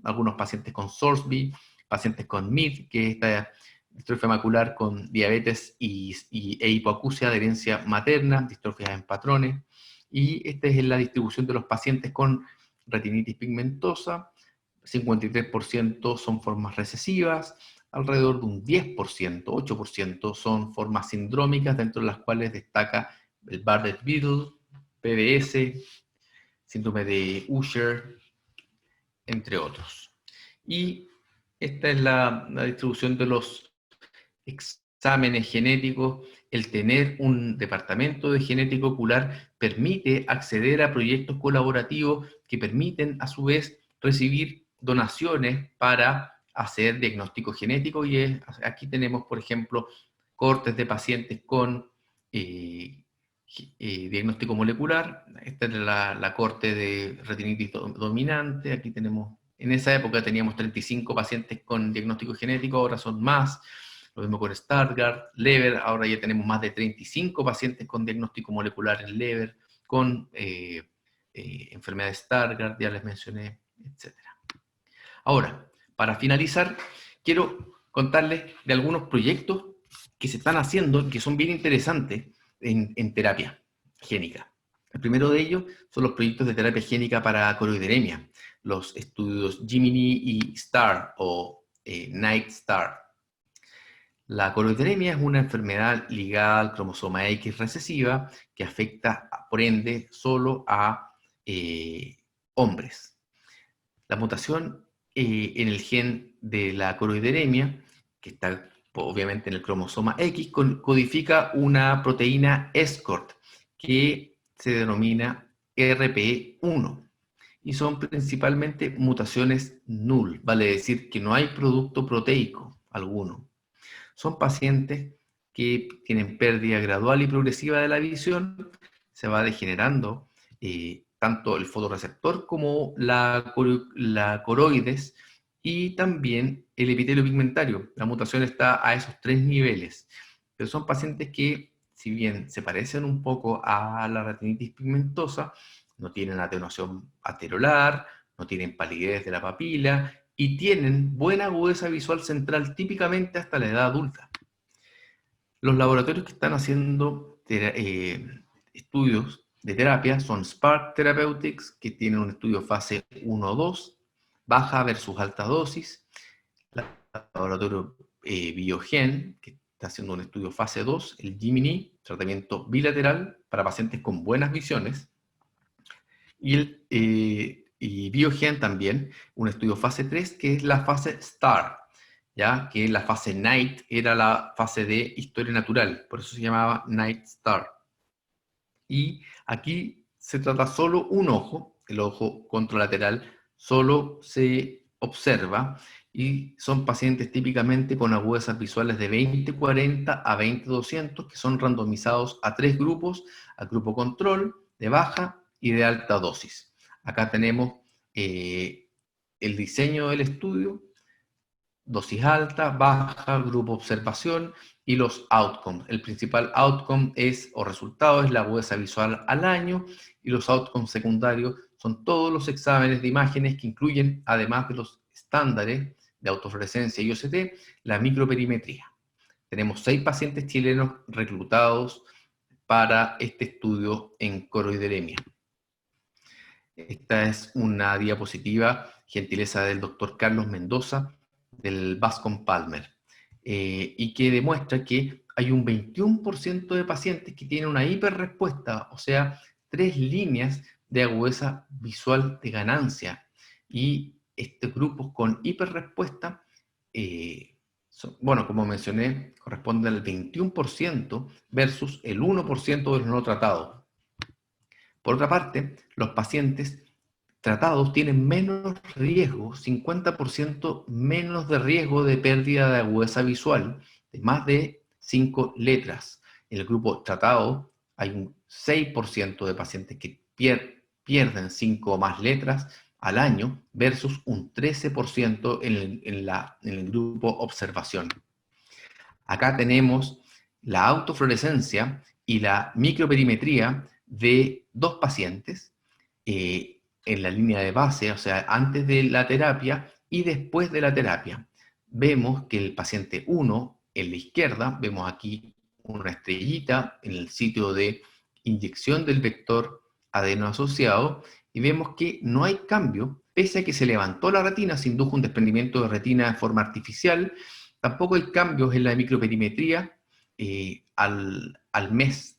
algunos pacientes con Sorsby, pacientes con MID, que es esta distrofia macular con diabetes e hipoacusia de herencia materna, distrofias en patrones. Y esta es la distribución de los pacientes con retinitis pigmentosa. 53% son formas recesivas, alrededor de un 10%, 8% son formas sindrómicas, dentro de las cuales destaca el Bardet-Biedl, PBS, síndrome de Usher, entre otros. Y esta es la distribución de los exámenes genéticos. El tener un departamento de genética ocular permite acceder a proyectos colaborativos que permiten, a su vez, recibir donaciones para hacer diagnóstico genético. Y aquí tenemos, por ejemplo, cortes de pacientes con diagnóstico molecular. Esta es la corte de retinitis dominante. Aquí tenemos, en esa época teníamos 35 pacientes con diagnóstico genético, ahora son más. Lo mismo con Stargardt, Leber, ahora ya tenemos más de 35 pacientes con diagnóstico molecular en Leber, con enfermedad de Stargardt, ya les mencioné, etc. Ahora, para finalizar, quiero contarles de algunos proyectos que se están haciendo, que son bien interesantes en terapia génica. El primero de ellos son los proyectos de terapia génica para coroideremia, los estudios Gemini y STAR, o Night Star. La coroideremia es una enfermedad ligada al cromosoma X recesiva que afecta, por ende, solo a hombres. La mutación en el gen de la coroideremia, que está obviamente en el cromosoma X, codifica una proteína escort que se denomina RPE1. Y son principalmente mutaciones null, vale decir que no hay producto proteico alguno. Son pacientes que tienen pérdida gradual y progresiva de la visión, se va degenerando tanto el fotorreceptor como la coroides, y también el epitelio pigmentario. La mutación está a esos 3 niveles. Pero son pacientes que, si bien se parecen un poco a la retinitis pigmentosa, no tienen atenuación aterolar, no tienen palidez de la papila, y tienen buena agudeza visual central típicamente hasta la edad adulta. Los laboratorios que están haciendo estudios de terapia son Spark Therapeutics, que tienen un estudio fase 1-2, baja versus alta dosis. El laboratorio Biogen, que está haciendo un estudio fase 2, el Gemini, tratamiento bilateral para pacientes con buenas visiones, y Biogen también, un estudio fase 3, que es la fase STAR, ¿ya? Que la fase NIGHT era la fase de historia natural, por eso se llamaba NIGHT STAR. Y aquí se trata solo un ojo, el ojo contralateral, solo se observa, y son pacientes típicamente con agudezas visuales de 20-40 a 20-200, que son randomizados a 3 grupos, al grupo control, de baja y de alta dosis. Acá tenemos el diseño del estudio, dosis alta, baja, grupo observación y los outcomes. El principal outcome es, o resultado, es la agudeza visual al año, y los outcomes secundarios son todos los exámenes de imágenes que incluyen, además de los estándares de autofluorescencia y OCT, la microperimetría. Tenemos 6 pacientes chilenos reclutados para este estudio en coroideremia. Esta es una diapositiva, gentileza del doctor Carlos Mendoza, del Bascom Palmer, y que demuestra que hay un 21% de pacientes que tienen una hiperrespuesta, o sea, 3 líneas de agudeza visual de ganancia, y estos grupos con hiperrespuesta, bueno, como mencioné, corresponden al 21% versus el 1% de los no tratados. Por otra parte, los pacientes tratados tienen menos riesgo, 50% menos de riesgo de pérdida de agudeza visual, de más de 5 letras. En el grupo tratado hay un 6% de pacientes que pierden 5 o más letras al año, versus un 13% en el grupo observación. Acá tenemos la autofluorescencia y la microperimetría de 2 pacientes, en la línea de base, o sea, antes de la terapia y después de la terapia. Vemos que el paciente 1, en la izquierda, vemos aquí una estrellita en el sitio de inyección del vector adenoasociado, y vemos que no hay cambio, pese a que se levantó la retina, se indujo un desprendimiento de retina de forma artificial. Tampoco hay cambios en la microperimetría al mes,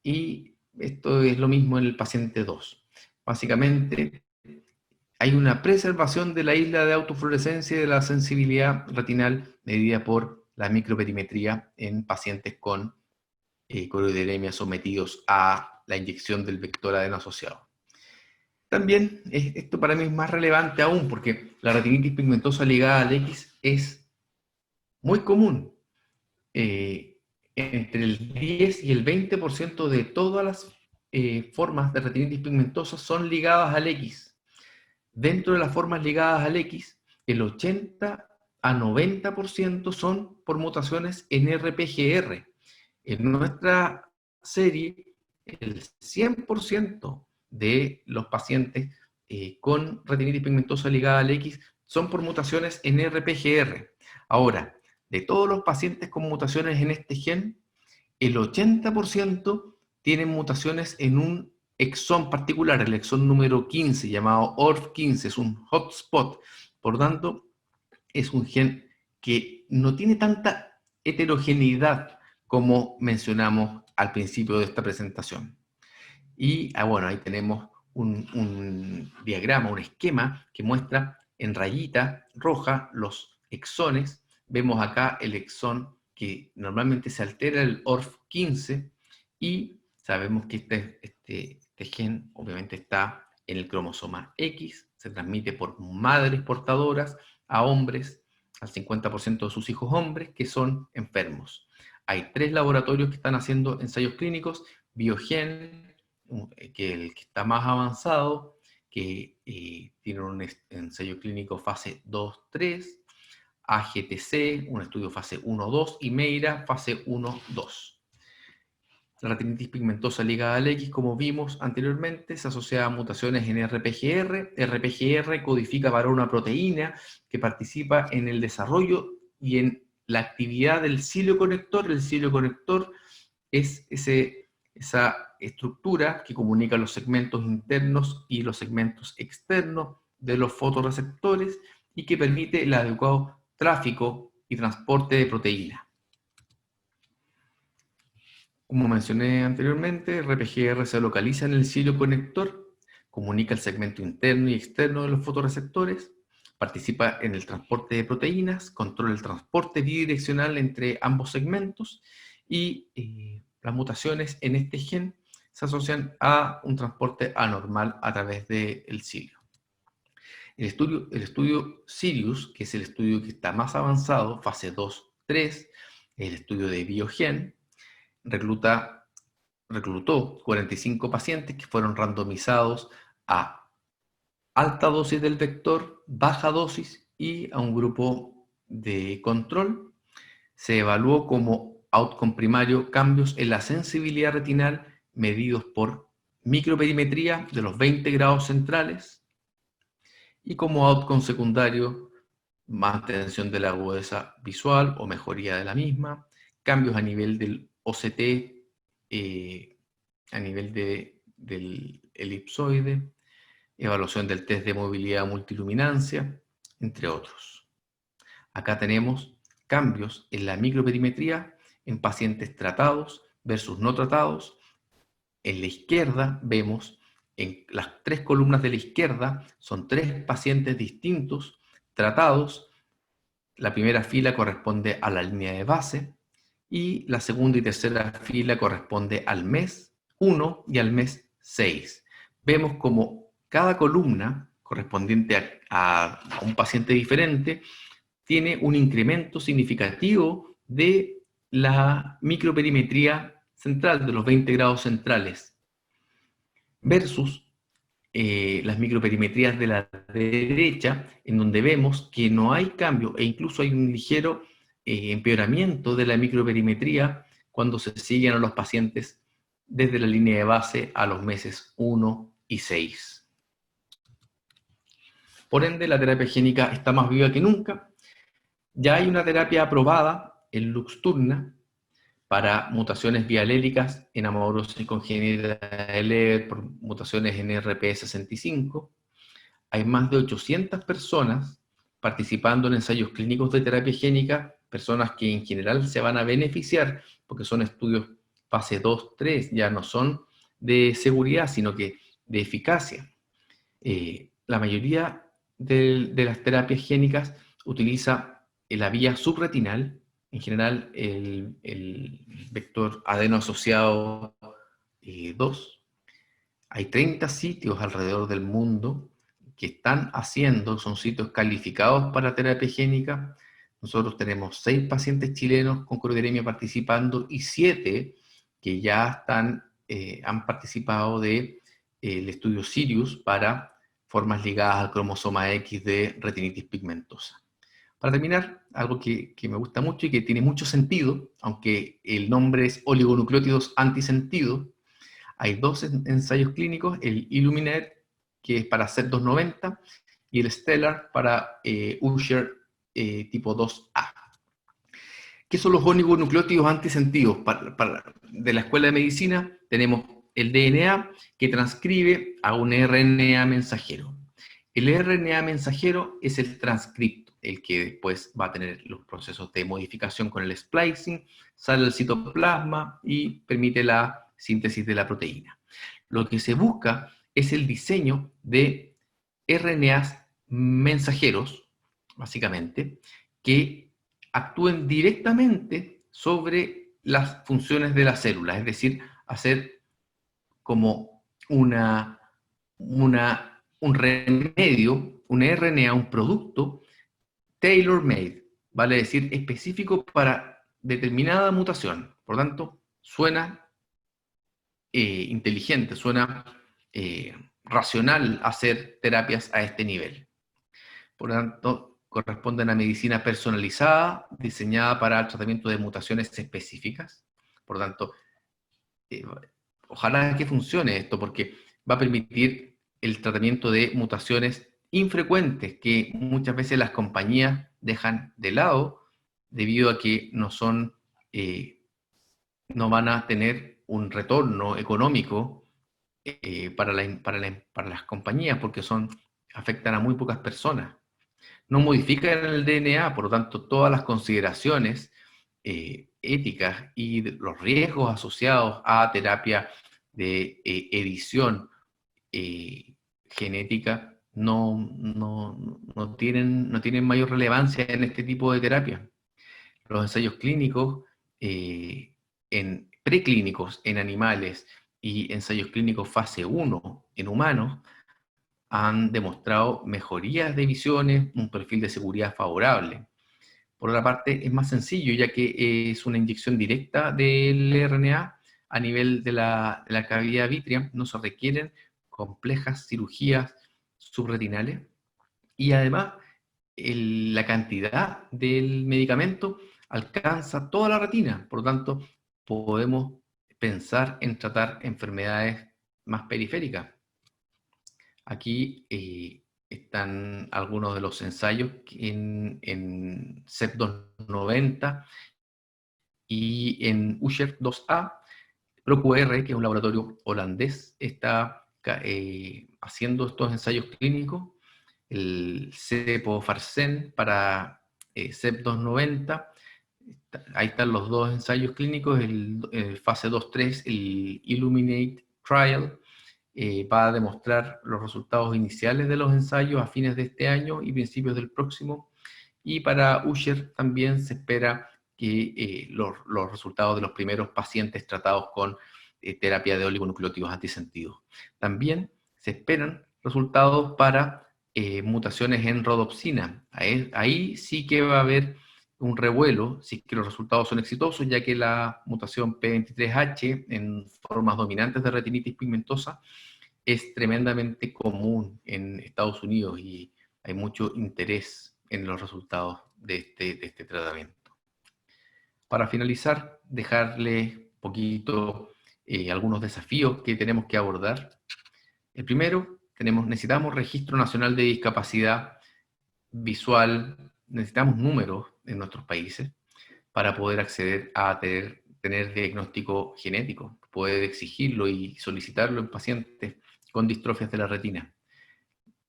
y esto es lo mismo en el paciente 2. Básicamente, hay una preservación de la isla de autofluorescencia y de la sensibilidad retinal medida por la microperimetría en pacientes con coroideremia sometidos a la inyección del vector adeno-asociado. También, esto para mí es más relevante aún, porque la retinitis pigmentosa ligada al X es muy común. Entre el 10 y el 20% de todas las formas de retinitis pigmentosa son ligadas al X. Dentro de las formas ligadas al X, el 80 a 90% son por mutaciones en RPGR. En nuestra serie, el 100% de los pacientes con retinitis pigmentosa ligada al X son por mutaciones en RPGR. Ahora, de todos los pacientes con mutaciones en este gen, el 80% tienen mutaciones en un exón particular, el exón número 15, llamado ORF15, es un hotspot. Por tanto, es un gen que no tiene tanta heterogeneidad como mencionamos al principio de esta presentación. Y bueno, ahí tenemos un diagrama, un esquema que muestra en rayita roja los exones. Vemos acá el exón que normalmente se altera, el ORF15, y sabemos que este gen obviamente está en el cromosoma X, se transmite por madres portadoras a hombres, al 50% de sus hijos hombres que son enfermos. Hay 3 laboratorios que están haciendo ensayos clínicos: Biogen, que el que está más avanzado, que tiene un ensayo clínico fase 2-3, AGTC, un estudio fase 1-2, y Meira, fase 1-2. La retinitis pigmentosa ligada al X, como vimos anteriormente, se asocia a mutaciones en RPGR. RPGR codifica para una proteína que participa en el desarrollo y en la actividad del cilio conector. El cilio conector es esa estructura que comunica los segmentos internos y los segmentos externos de los fotorreceptores y que permite el adecuado tráfico y transporte de proteína. Como mencioné anteriormente, RPGR se localiza en el cilio conector, comunica el segmento interno y externo de los fotorreceptores, participa en el transporte de proteínas, controla el transporte bidireccional entre ambos segmentos y las mutaciones en este gen se asocian a un transporte anormal a través del cilio. El estudio Sirius, que es el estudio que está más avanzado, fase 2-3, el estudio de Biogen, reclutó 45 pacientes que fueron randomizados a alta dosis del vector, baja dosis y a un grupo de control. Se evaluó como outcome primario cambios en la sensibilidad retinal medidos por microperimetría de los 20 grados centrales y como outcome secundario mantención de la agudeza visual o mejoría de la misma, cambios a nivel del OCT, a nivel del elipsoide, evaluación del test de movilidad multiluminancia, entre otros. Acá tenemos cambios en la microperimetría en pacientes tratados versus no tratados. En la izquierda vemos, en las 3 columnas de la izquierda, son 3 pacientes distintos tratados. La primera fila corresponde a la línea de base y la segunda y tercera fila corresponde al mes 1 y al mes 6. Vemos como cada columna correspondiente a un paciente diferente tiene un incremento significativo de la microperimetría central, de los 20 grados centrales, versus las microperimetrías de la derecha, en donde vemos que no hay cambio e incluso hay un ligero empeoramiento de la microperimetría cuando se siguen a los pacientes desde la línea de base a los meses 1 y 6. Por ende, la terapia génica está más viva que nunca. Ya hay una terapia aprobada en Luxturna para mutaciones bialélicas en amaurosis congénita de Leber por mutaciones en RPE65. Hay más de 800 personas participando en ensayos clínicos de terapia génica, personas que en general se van a beneficiar porque son estudios fase 2-3, ya no son de seguridad, sino que de eficacia. La mayoría de las terapias génicas utiliza la vía subretinal, en general el vector adeno asociado 2. Hay 30 sitios alrededor del mundo que están haciendo, son sitios calificados para terapia génica. Nosotros tenemos 6 pacientes chilenos con croideremia participando y 7 que ya han participado del estudio Sirius para formas ligadas al cromosoma X de retinitis pigmentosa. Para terminar, algo que me gusta mucho y que tiene mucho sentido, aunque el nombre es oligonucleótidos antisentido, hay 2 ensayos clínicos, el Illuminate, que es para Z290, y el Stellar para Usher tipo 2A. ¿Qué son los oligonucleótidos antisentidos? De la Escuela de Medicina tenemos el DNA que transcribe a un RNA mensajero. El RNA mensajero es el transcripto, el que después va a tener los procesos de modificación con el splicing, sale al citoplasma y permite la síntesis de la proteína. Lo que se busca es el diseño de RNAs mensajeros, básicamente, que actúen directamente sobre las funciones de la célula, es decir, hacer como un remedio, un RNA, un producto tailor-made, vale decir, específico para determinada mutación. Por lo tanto, suena inteligente, suena racional hacer terapias a este nivel. Por lo tanto, corresponden a medicina personalizada, diseñada para el tratamiento de mutaciones específicas. Por lo tanto, ojalá que funcione esto, porque va a permitir el tratamiento de mutaciones infrecuentes que muchas veces las compañías dejan de lado debido a que no van a tener un retorno económico para las compañías, porque afectan a muy pocas personas. No modifican el DNA, por lo tanto, todas las consideraciones éticas y de los riesgos asociados a terapia de edición genética no tienen mayor relevancia en este tipo de terapia. Los ensayos clínicos, preclínicos en animales y ensayos clínicos fase 1 en humanos, han demostrado mejorías de visiones, un perfil de seguridad favorable. Por otra parte, es más sencillo, ya que es una inyección directa del RNA a nivel de la cavidad vítrea, no se requieren complejas cirugías subretinales, y además la cantidad del medicamento alcanza toda la retina, por lo tanto, podemos pensar en tratar enfermedades más periféricas. Aquí están algunos de los ensayos en CEP290 y en Usher 2A. ProQR, que es un laboratorio holandés, está haciendo estos ensayos clínicos. El Cepofarsen para CEP290. Ahí están los dos ensayos clínicos, el fase 2-3, el Illuminate Trial, va a demostrar los resultados iniciales de los ensayos a fines de este año y principios del próximo. Y para Usher también se espera que los resultados de los primeros pacientes tratados con terapia de oligonucleótidos antisentidos. También se esperan resultados para mutaciones en rodopsina. Ahí sí que va a haber un revuelo si es que los resultados son exitosos, ya que la mutación P23H en formas dominantes de retinitis pigmentosa es tremendamente común en Estados Unidos y hay mucho interés en los resultados de este tratamiento. Para finalizar, dejarle un poquito algunos desafíos que tenemos que abordar. El primero, necesitamos Registro Nacional de Discapacidad Visual, necesitamos números en nuestros países para poder acceder a tener diagnóstico genético, poder exigirlo y solicitarlo en pacientes con distrofias de la retina.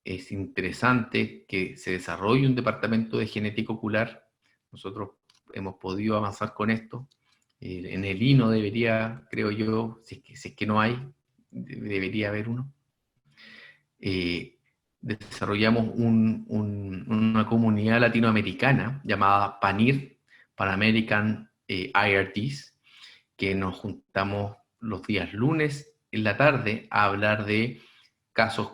Es interesante que se desarrolle un departamento de genética ocular. Nosotros hemos podido avanzar con esto. En el INO debería, creo yo, si es que no hay, debería haber uno. Desarrollamos una comunidad latinoamericana llamada PANIR, Pan American IRTs, que nos juntamos los días lunes en la tarde a hablar de casos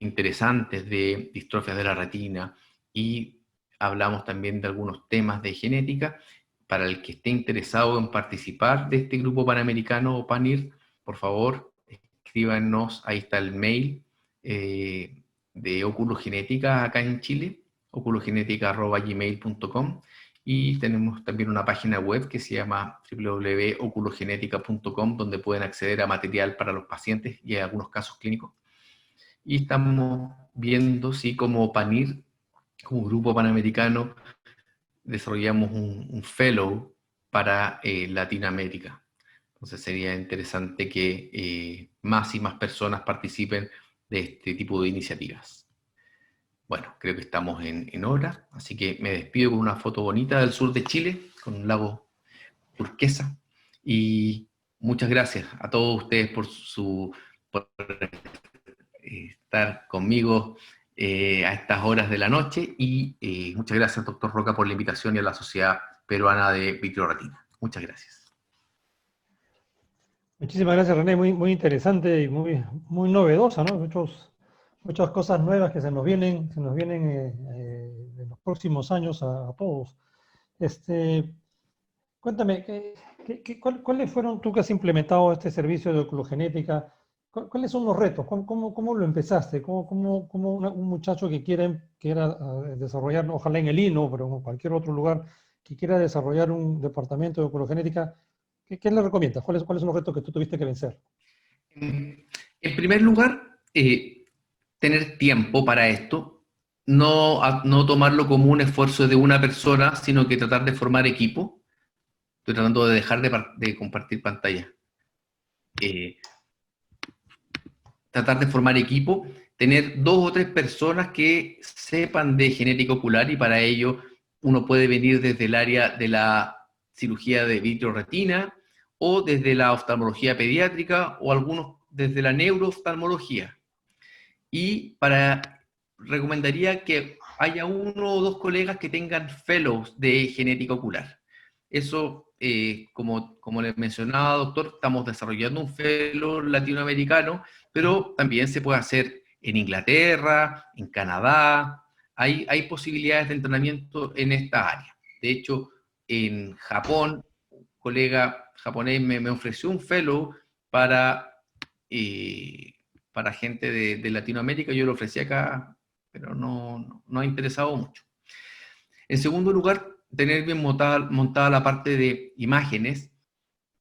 interesantes de distrofias de la retina, y hablamos también de algunos temas de genética. Para el que esté interesado en participar de este grupo panamericano o PANIR, por favor, escríbanos, ahí está el mail de Oculogenética acá en Chile, oculogenética@gmail.com, y tenemos también una página web que se llama www.oculogenetica.com, donde pueden acceder a material para los pacientes y a algunos casos clínicos. Y estamos viendo si como PANIR, como grupo panamericano, desarrollamos un fellow para Latinoamérica. Entonces sería interesante que más y más personas participen de este tipo de iniciativas. Bueno, creo que estamos en hora, así que me despido con una foto bonita del sur de Chile, con un lago turquesa, y muchas gracias a todos ustedes por estar conmigo a estas horas de la noche, y muchas gracias, doctor Roca, por la invitación, y a la Sociedad Peruana de Vitreoretina. Muchas gracias. Muchísimas gracias, René. Muy, muy interesante y muy novedosa, ¿no? Muchas cosas nuevas que se nos vienen en los próximos años a todos. Cuéntame, ¿cuáles fueron, tú que has implementado este servicio de oculogenética, cuáles son los retos? ¿Cómo lo empezaste? ¿Cómo un muchacho que quiera desarrollar, ojalá en el INO, pero en cualquier otro lugar, que quiera desarrollar un departamento de oculogenética, ¿qué le recomiendas? ¿Cuáles son los retos que tú tuviste que vencer? En primer lugar, tener tiempo para esto, no tomarlo como un esfuerzo de una persona, sino que tratar de formar equipo. Estoy tratando de dejar de compartir pantalla. Tratar de formar equipo, tener 2 o 3 personas que sepan de genética ocular, y para ello uno puede venir desde el área de la cirugía de vitreoretina, o desde la oftalmología pediátrica, o algunos desde la neurooftalmología. Y recomendaría que haya uno o dos colegas que tengan fellows de genética ocular. Eso, como les mencionaba, doctor, estamos desarrollando un fellow latinoamericano, pero también se puede hacer en Inglaterra, en Canadá. Hay posibilidades de entrenamiento en esta área. De hecho, en Japón, un colega japonés me ofreció un fellow para gente de Latinoamérica. Yo lo ofrecí acá, pero no ha interesado mucho. En segundo lugar, tener bien montada la parte de imágenes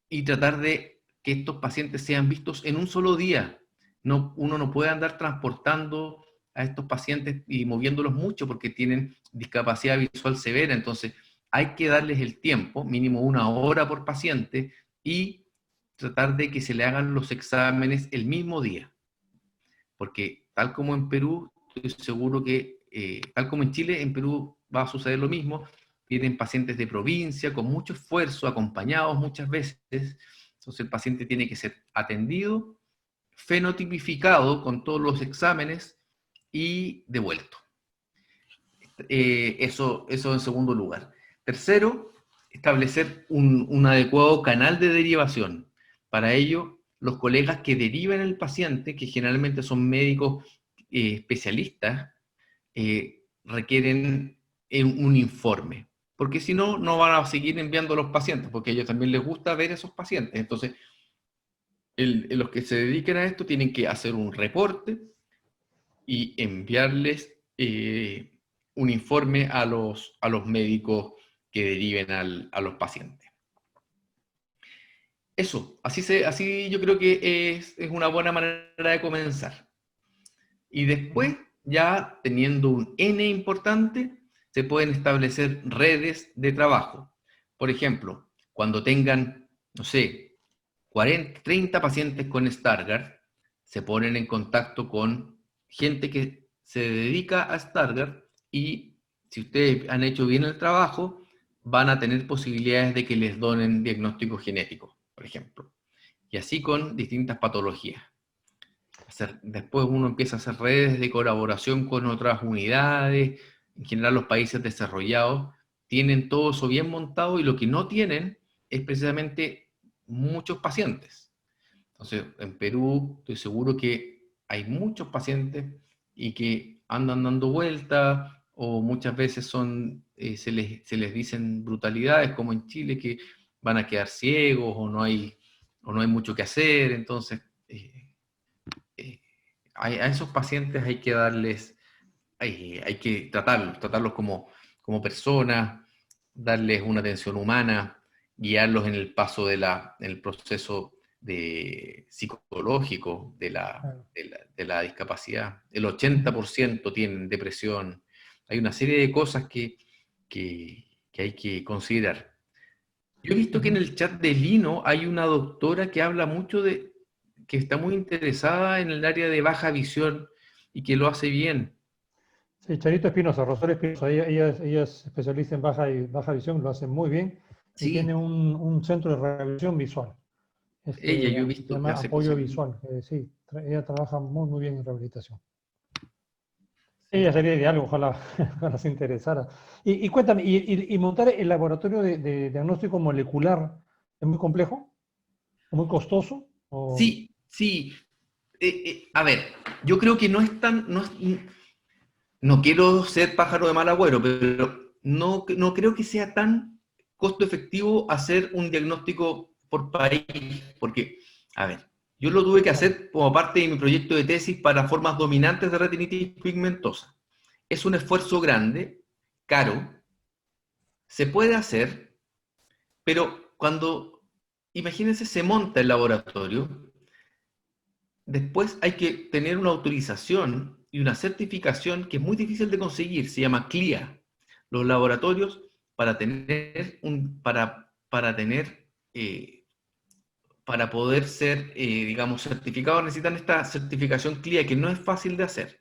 y tratar de que estos pacientes sean vistos en un solo día. Uno no puede andar transportando a estos pacientes y moviéndolos mucho porque tienen discapacidad visual severa. Entonces, hay que darles el tiempo, mínimo 1 hora por paciente, y tratar de que se le hagan los exámenes el mismo día. Porque tal como en Perú, estoy seguro que, tal como en Chile, en Perú va a suceder lo mismo. Vienen pacientes de provincia con mucho esfuerzo, acompañados muchas veces. Entonces el paciente tiene que ser atendido, fenotipificado con todos los exámenes y devuelto. Eso en segundo lugar. Tercero, establecer un adecuado canal de derivación. Para ello, los colegas que derivan el paciente, que generalmente son médicos especialistas, requieren un informe, porque si no, no van a seguir enviando a los pacientes, porque a ellos también les gusta ver esos pacientes. Entonces, los que se dediquen a esto tienen que hacer un reporte y enviarles un informe a los médicos que deriven a los pacientes. Eso, así yo creo que es una buena manera de comenzar. Y después, ya teniendo un N importante, se pueden establecer redes de trabajo. Por ejemplo, cuando tengan, no sé, 40, 30 pacientes con Stargardt, se ponen en contacto con gente que se dedica a Stargardt, y si ustedes han hecho bien el trabajo, van a tener posibilidades de que les donen diagnósticos genéticos, por ejemplo. Y así con distintas patologías. Después uno empieza a hacer redes de colaboración con otras unidades. En general los países desarrollados tienen todo eso bien montado, y lo que no tienen es precisamente muchos pacientes. Entonces, en Perú estoy seguro que hay muchos pacientes y que andan dando vueltas, o muchas veces se les dicen brutalidades, como en Chile, que van a quedar ciegos o no hay mucho que hacer. Entonces, a esos pacientes hay que darles, hay que tratarlos como personas, darles una atención humana, guiarlos en el paso en el proceso psicológico de la discapacidad. El 80% tienen depresión. Hay una serie de cosas que hay que considerar. Yo he visto que en el chat de Lino hay una doctora que habla mucho que está muy interesada en el área de baja visión y que lo hace bien. Sí, Charito Espinosa, Rosario Espinosa, ella es especialista en baja visión, lo hace muy bien, y Sí, tiene un centro de rehabilitación visual. ella yo he Se visto que llama hace Apoyo cosas. Visual. Sí, ella trabaja muy, muy bien en rehabilitación. Ella sería ideal, ojalá, ojalá se interesara. Y cuéntame, ¿y montar el laboratorio de diagnóstico molecular es muy complejo? ¿O muy costoso? Sí, sí. A ver, yo creo que no es tan... No quiero ser pájaro de mal agüero, pero no creo que sea tan costo efectivo hacer un diagnóstico por país, porque, a ver, yo lo tuve que hacer como parte de mi proyecto de tesis para formas dominantes de retinitis pigmentosa. Es un esfuerzo grande, caro, se puede hacer, pero cuando, imagínense, se monta el laboratorio, después hay que tener una autorización y una certificación que es muy difícil de conseguir, se llama CLIA. Los laboratorios, para poder ser, digamos, certificados, necesitan esta certificación CLIA, que no es fácil de hacer.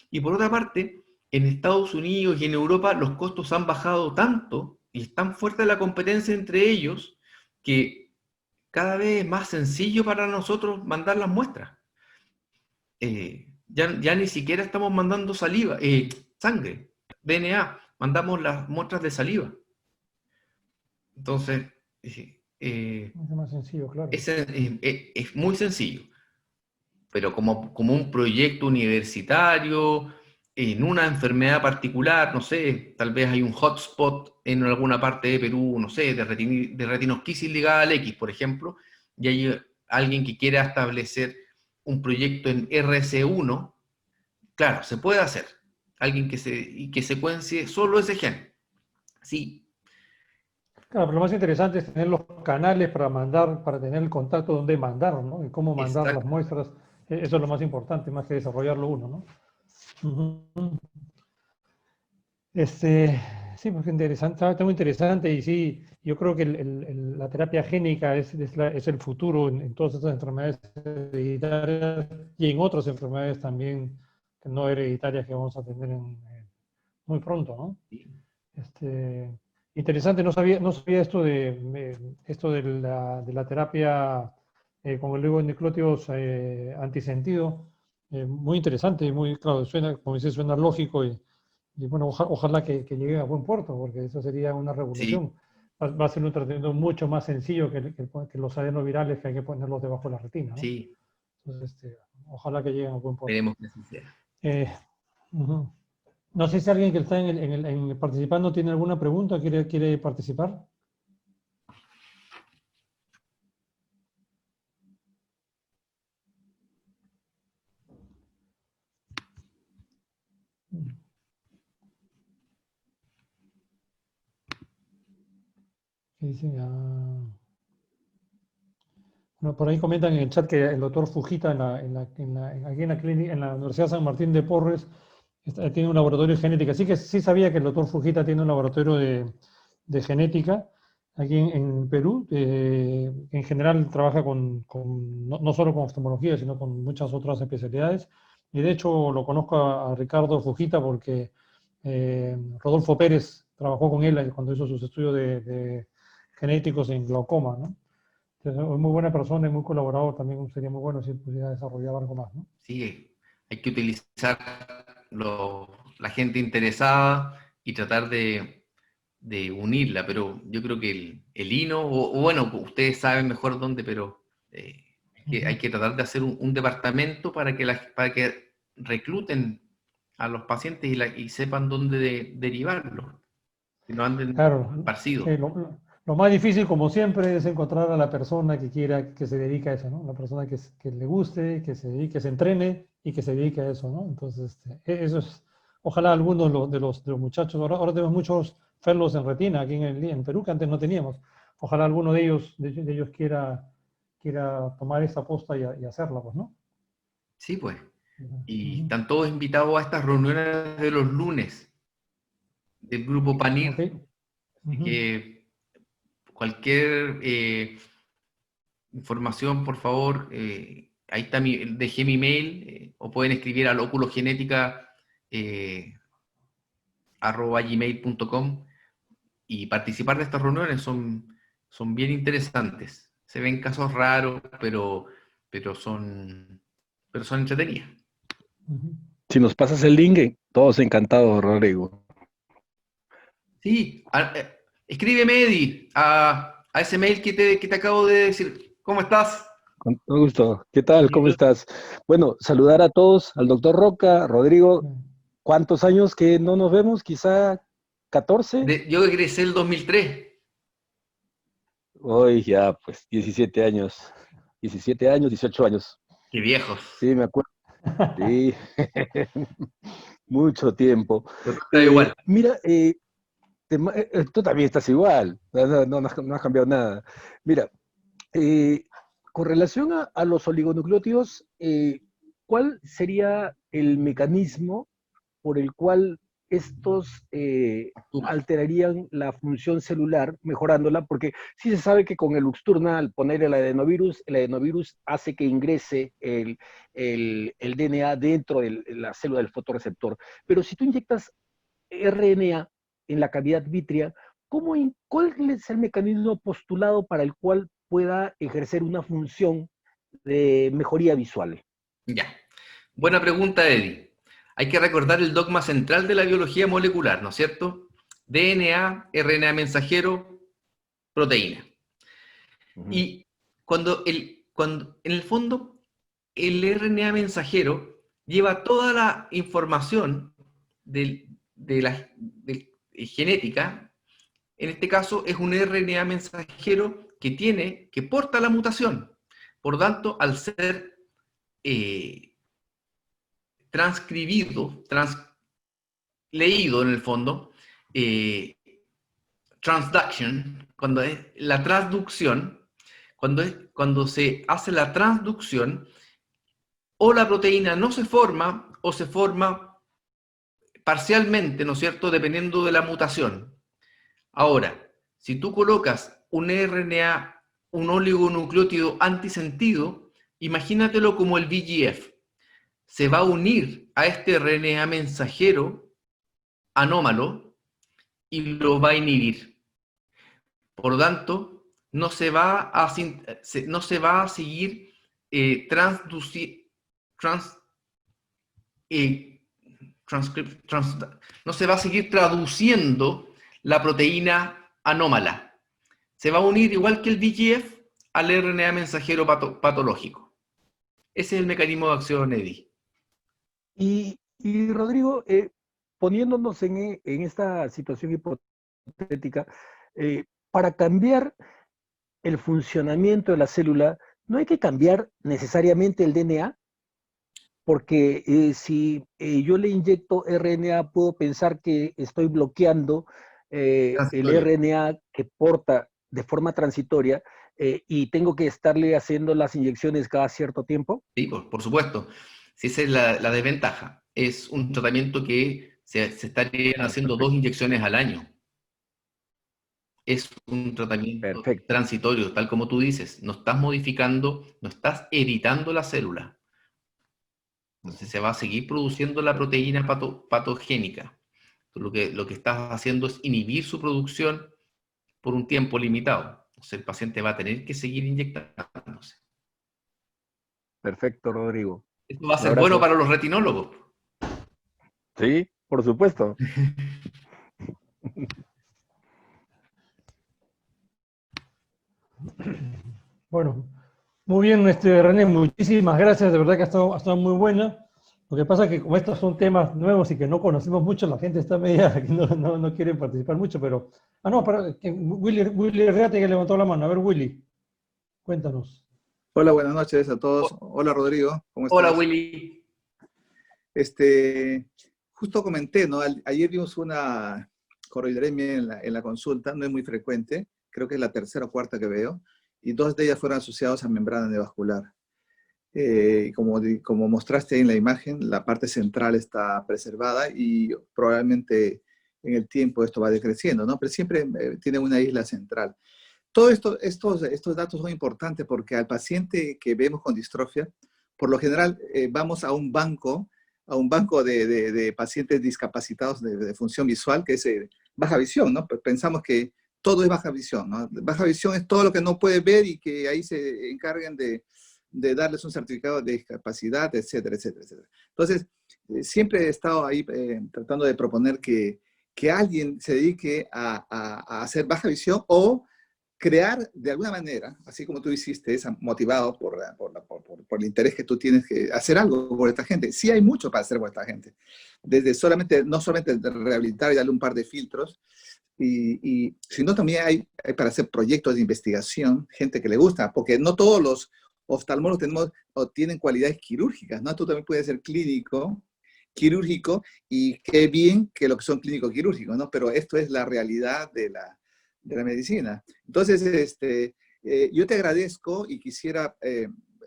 Y por otra parte, en Estados Unidos y en Europa los costos han bajado tanto, y es tan fuerte la competencia entre ellos que cada vez es más sencillo para nosotros mandar las muestras. Ya ni siquiera estamos mandando sangre, DNA, mandamos las muestras de saliva. Entonces, Mucho más sencillo, claro. es muy sencillo, pero como un proyecto universitario, en una enfermedad particular, no sé, tal vez hay un hotspot en alguna parte de Perú, no sé, de retinosquisis ligada al X, por ejemplo, y hay alguien que quiera establecer un proyecto en RC1, claro, se puede hacer. Alguien que secuencie solo ese gen. Sí, Claro, pero lo más interesante es tener los canales para mandar, para tener el contacto donde mandar, ¿no? Y cómo mandar las exacto. muestras. Eso es lo más importante, más que desarrollarlo uno, ¿no? Ujú. Este, sí, pues interesante, está muy interesante y sí, yo creo que la terapia génica es el futuro en todas estas enfermedades hereditarias y en otras enfermedades también no hereditarias que vamos a tener muy pronto, ¿no? Este, interesante, no sabía esto de la terapia con oligonucleótidos antisentido. Muy interesante, muy claro, suena, como dices, suena lógico y bueno, ojalá que llegue a buen puerto, porque eso sería una Sí, revolución. Va a ser un tratamiento mucho más sencillo que los adenovirales que hay que ponerlos debajo de la retina, ¿no? sí, Entonces, ojalá que lleguen a buen puerto. esperemos que así sea. Eh, ujú. No sé si alguien que está participando tiene alguna pregunta, quiere participar. ¿Qué dicen? Bueno, por ahí comentan en el chat que el doctor Fujita aquí en la clínica, en la Universidad San Martín de Porres tiene un laboratorio de genética. Sí que sí sabía que el doctor Fujita tiene un laboratorio de genética aquí en Perú. En general trabaja no solo con oftalmología, sino con muchas otras especialidades. Y de hecho lo conozco a Ricardo Fujita porque Rodolfo Pérez trabajó con él cuando hizo sus estudios de genéticos en glaucoma, ¿no? Entonces, es muy buena persona y muy colaborador. También sería muy bueno si pudiera desarrollar algo más, ¿no? Sí, hay que utilizar la gente interesada y tratar de unirla, pero yo creo que el INO, o bueno, ustedes saben mejor dónde, pero hay que tratar de hacer un departamento para que recluten a los pacientes y sepan dónde derivarlos, que no anden Claro, esparcidos. sí, lo más difícil, como siempre, es encontrar a la persona que quiera, que se dedique a eso, ¿no? La persona que le guste, que se dedique, que se entrene y que se dedique a eso, ¿no? Entonces, eso es, ojalá algunos de los muchachos, ahora tenemos muchos fellows en retina aquí en Perú, que antes no teníamos. Ojalá alguno de ellos quiera tomar esa posta y hacerla, pues, ¿no? Sí, pues. Y Ujú. están todos invitados a estas reuniones de los lunes del grupo PANIR. Ok. Así Ujú. que cualquier información, por favor, ahí está dejé mi mail, o pueden escribir al oculogenética @gmail.com y participar de estas reuniones son bien interesantes. Se ven casos raros, pero son entretenidas. Ujú. Si nos pasas el link, todos encantados, Rodrigo. Sí, escríbeme, Eddie, a ese mail que te acabo de decir. ¿Cómo estás? Con todo gusto. ¿Qué tal? ¿Cómo Y- estás? Bueno, saludar a todos, al doctor Roca, Rodrigo. ¿Cuántos años que no nos vemos? Quizá 14. Yo egresé el 2003. Hoy ya, pues 17 años. 17 años, 18 años. Qué viejos. Sí, me acuerdo. Sí, mucho tiempo. Pero tú estás igual. Mira, tú también estás igual. No has cambiado nada. Mira, Eh, con relación a los oligonucleótidos, ¿cuál sería el mecanismo por el cual estos alterarían la función celular, mejorándola? Porque sí se sabe que con el Luxturna, al poner el adenovirus hace que ingrese el DNA dentro de la célula del fotorreceptor. Pero si tú inyectas RNA en la cavidad vítrea, ¿cuál es el mecanismo postulado para el cual pueda ejercer una función de mejoría visual? Ya. Buena pregunta, Eddie. Hay que recordar el dogma central de la biología molecular, ¿no es cierto? DNA, RNA mensajero, proteína. Y en el fondo, el RNA mensajero lleva toda la información de la genética. En este caso, es un RNA mensajero que porta la mutación. Por tanto, al ser transcribido, leído en el fondo, transduction, cuando es la transducción, cuando se hace la transducción, o la proteína no se forma, o se forma parcialmente, ¿no es cierto?, dependiendo de la mutación. Ahora, si tú colocas un RNA, un oligonucleótido antisentido, imagínatelo como el VEGF. Se va a unir a este RNA mensajero anómalo y lo va a inhibir. Por lo tanto, no se va a seguir no se va a seguir traduciendo la proteína anómala. Se va a unir igual que el VEGF al RNA mensajero patológico. Ese es el mecanismo de acción, Eddie. Y Rodrigo, poniéndonos en esta situación hipotética, para cambiar el funcionamiento de la célula, no hay que cambiar necesariamente el DNA, porque si yo le inyecto RNA, puedo pensar que estoy bloqueando el RNA que porta de forma transitoria y tengo que estarle haciendo las inyecciones cada cierto tiempo. Sí, por supuesto. Si esa es la desventaja. Es un tratamiento que se estarían haciendo 2 inyecciones al año. Es un tratamiento transitorio, tal como tú dices. No estás modificando, no estás editando la célula. Entonces se va a seguir produciendo la proteína patogénica. Entonces, lo que estás haciendo es inhibir su producción por un tiempo limitado. Entonces el paciente va a tener que seguir inyectándose. Perfecto, Rodrigo. Esto va a ser bueno para los retinólogos. Sí, por supuesto. Bueno, muy bien, René, muchísimas gracias, de verdad que ha estado muy buena. Lo que pasa es que como estos son temas nuevos y que no conocemos mucho, la gente está media que no quiere participar mucho, pero... Ah, no, Willy Reate que levantó la mano. A ver, Willy, cuéntanos. Hola, buenas noches a todos. Hola, Rodrigo, ¿cómo estás? Hola, Willy. Justo comenté, ¿no? Ayer vimos una corridolemia en la consulta, no es muy frecuente, creo que es la tercera o cuarta que veo, y 2 de ellas fueron asociadas a membrana nevascular. Como mostraste ahí en la imagen, la parte central está preservada y probablemente en el tiempo esto va decreciendo, ¿no? Pero siempre tiene una isla central. Todos estos datos son importantes porque al paciente que vemos con distrofia, por lo general vamos a un banco de pacientes discapacitados de función visual, que es baja visión, ¿no? Pues pensamos que todo es baja visión, ¿no? Baja visión es todo lo que no puede ver y que ahí se encarguen de darles un certificado de discapacidad, etcétera, etcétera, etcétera. Entonces, siempre he estado ahí tratando de proponer que alguien se dedique a hacer baja visión o crear de alguna manera, así como tú hiciste, motivado por el interés que tú tienes que hacer algo por esta gente. Sí hay mucho para hacer por esta gente. Desde no solamente rehabilitar y darle un par de filtros, sino también hay para hacer proyectos de investigación, gente que le gusta, porque no todos los oftalmólogos tienen cualidades quirúrgicas, ¿no? Tú también puedes ser clínico, quirúrgico, y qué bien que lo que son clínicos quirúrgicos, ¿no? Pero esto es la realidad de la medicina. Entonces, yo te agradezco y quisiera,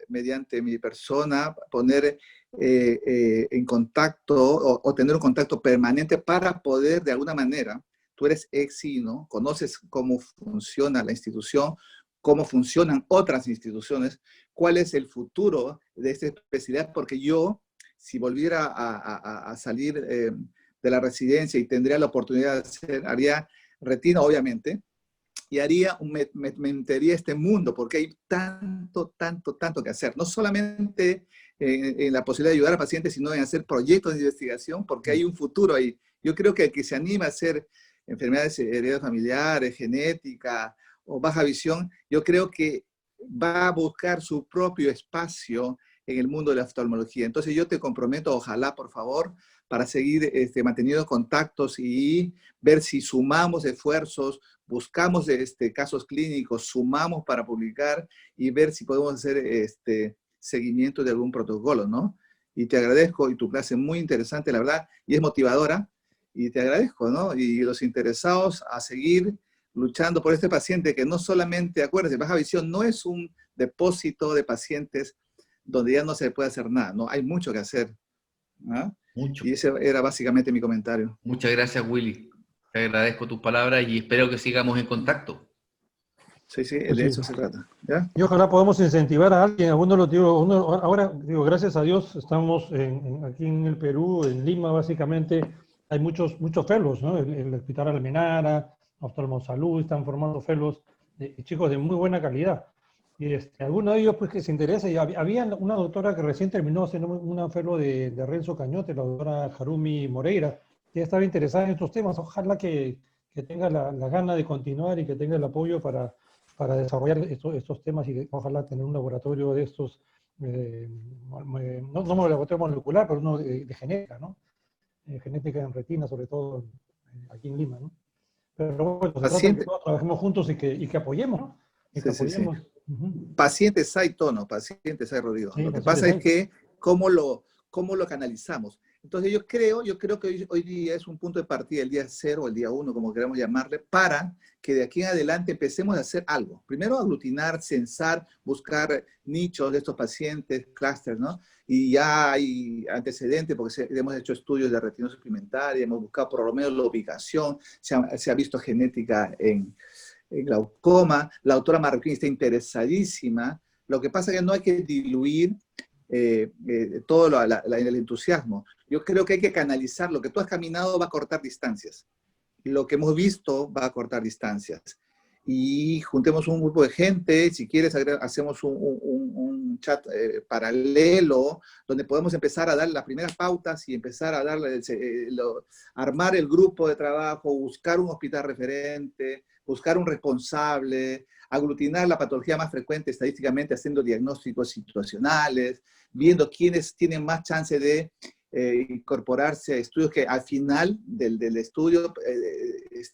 mediante mi persona, poner en contacto o tener un contacto permanente para poder, de alguna manera, tú eres ex-INO, conoces cómo funciona la institución, cómo funcionan otras instituciones, cuál es el futuro de esta especialidad, porque yo, si volviera a salir de la residencia y tendría la oportunidad de haría retina obviamente, y me metería a este mundo, porque hay tanto que hacer. No solamente en la posibilidad de ayudar a pacientes, sino en hacer proyectos de investigación, porque hay un futuro ahí. Yo creo que el que se anima a hacer enfermedades hereditarias familiares, genética o baja visión, yo creo que va a buscar su propio espacio en el mundo de la oftalmología. Entonces yo te comprometo, ojalá, por favor, para seguir manteniendo contactos y ver si sumamos esfuerzos, buscamos casos clínicos, sumamos para publicar y ver si podemos hacer seguimiento de algún protocolo, ¿no? Y te agradezco, y tu clase es muy interesante, la verdad, y es motivadora, y te agradezco, ¿no? Y los interesados a seguir luchando por este paciente que no solamente, acuérdense, baja visión no es un depósito de pacientes donde ya no se puede hacer nada, ¿no? Hay mucho que hacer, ¿ah? Mucho. Y ese era básicamente mi comentario. Muchas gracias, Willy. Te agradezco tus palabras y espero que sigamos en contacto. Sí, sí, Pues de sí. eso se trata, ¿ya? Y ojalá podamos incentivar a alguien. Ahora, gracias a Dios, estamos aquí en el Perú, en Lima, básicamente, hay muchos fellows, ¿no? El Hospital Almenara, Oftalmosalud, están formando fellows, chicos de muy buena calidad. Y alguno de ellos, pues, que se interesa. Y había una doctora que recién terminó haciendo una fellow de Renzo Cañote, la doctora Harumi Moreira, que estaba interesada en estos temas. Ojalá que tenga la gana de continuar y que tenga el apoyo para desarrollar estos temas y ojalá tener un laboratorio de estos, no un laboratorio molecular, pero uno de genética, ¿no? Genética en retina, sobre todo aquí en Lima, ¿no? Pero bueno, se trata de que todos trabajemos juntos y que apoyemos, ¿no? Y que apoyemos. Sí. Pacientes hay, Tono, pacientes hay, Rodrigo. Sí, lo que pasa es que cómo lo canalizamos. Entonces yo creo que hoy día es un punto de partida, el día 0 o el día 1, como queramos llamarle, para que de aquí en adelante empecemos a hacer algo. Primero aglutinar, censar, buscar nichos de estos pacientes, clústeres, ¿no? Y ya hay antecedentes porque hemos hecho estudios de retinosis pigmentaria, hemos buscado por lo menos la ubicación, se ha visto genética en glaucoma. La autora marroquí está interesadísima. Lo que pasa es que no hay que diluir todo el entusiasmo. Yo creo que hay que canalizar. Lo que tú has caminado va a cortar distancias. Lo que hemos visto va a cortar distancias. Y juntemos un grupo de gente, si quieres hacemos un chat paralelo, donde podemos empezar a dar las primeras pautas y empezar a darle armar el grupo de trabajo, buscar un hospital referente, buscar un responsable, aglutinar la patología más frecuente estadísticamente, haciendo diagnósticos situacionales, viendo quiénes tienen más chance de incorporarse a estudios que al final del estudio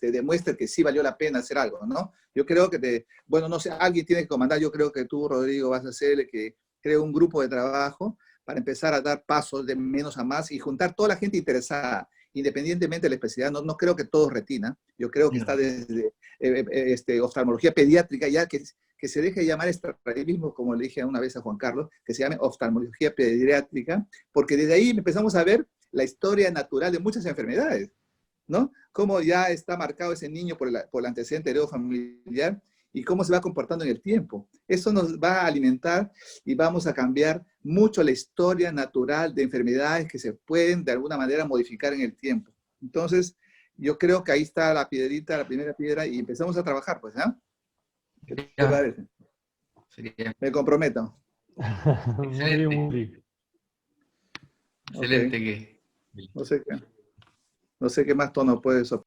demuestren que sí valió la pena hacer algo, ¿no? Yo creo que, bueno, no sé, alguien tiene que comandar, yo creo que tú, Rodrigo, vas a ser el que cree un grupo de trabajo para empezar a dar pasos de menos a más y juntar toda la gente interesada, independientemente de la especialidad. No creo que todo retina, yo creo que está desde oftalmología pediátrica, ya que se deje de llamar estrabismo, como le dije una vez a Juan Carlos, que se llame oftalmología pediátrica, porque desde ahí empezamos a ver la historia natural de muchas enfermedades, ¿no? Cómo ya está marcado ese niño por el antecedente heredofamiliar y cómo se va comportando en el tiempo. Eso nos va a alimentar y vamos a cambiar mucho la historia natural de enfermedades que se pueden de alguna manera modificar en el tiempo. Entonces, yo creo que ahí está la piedrita, la primera piedra, y empezamos a trabajar, pues, ¿ah? ¿Qué te parece? Me comprometo. Muy bien, Uri. Excelente. Okay. No sé qué más Tono puede soplar.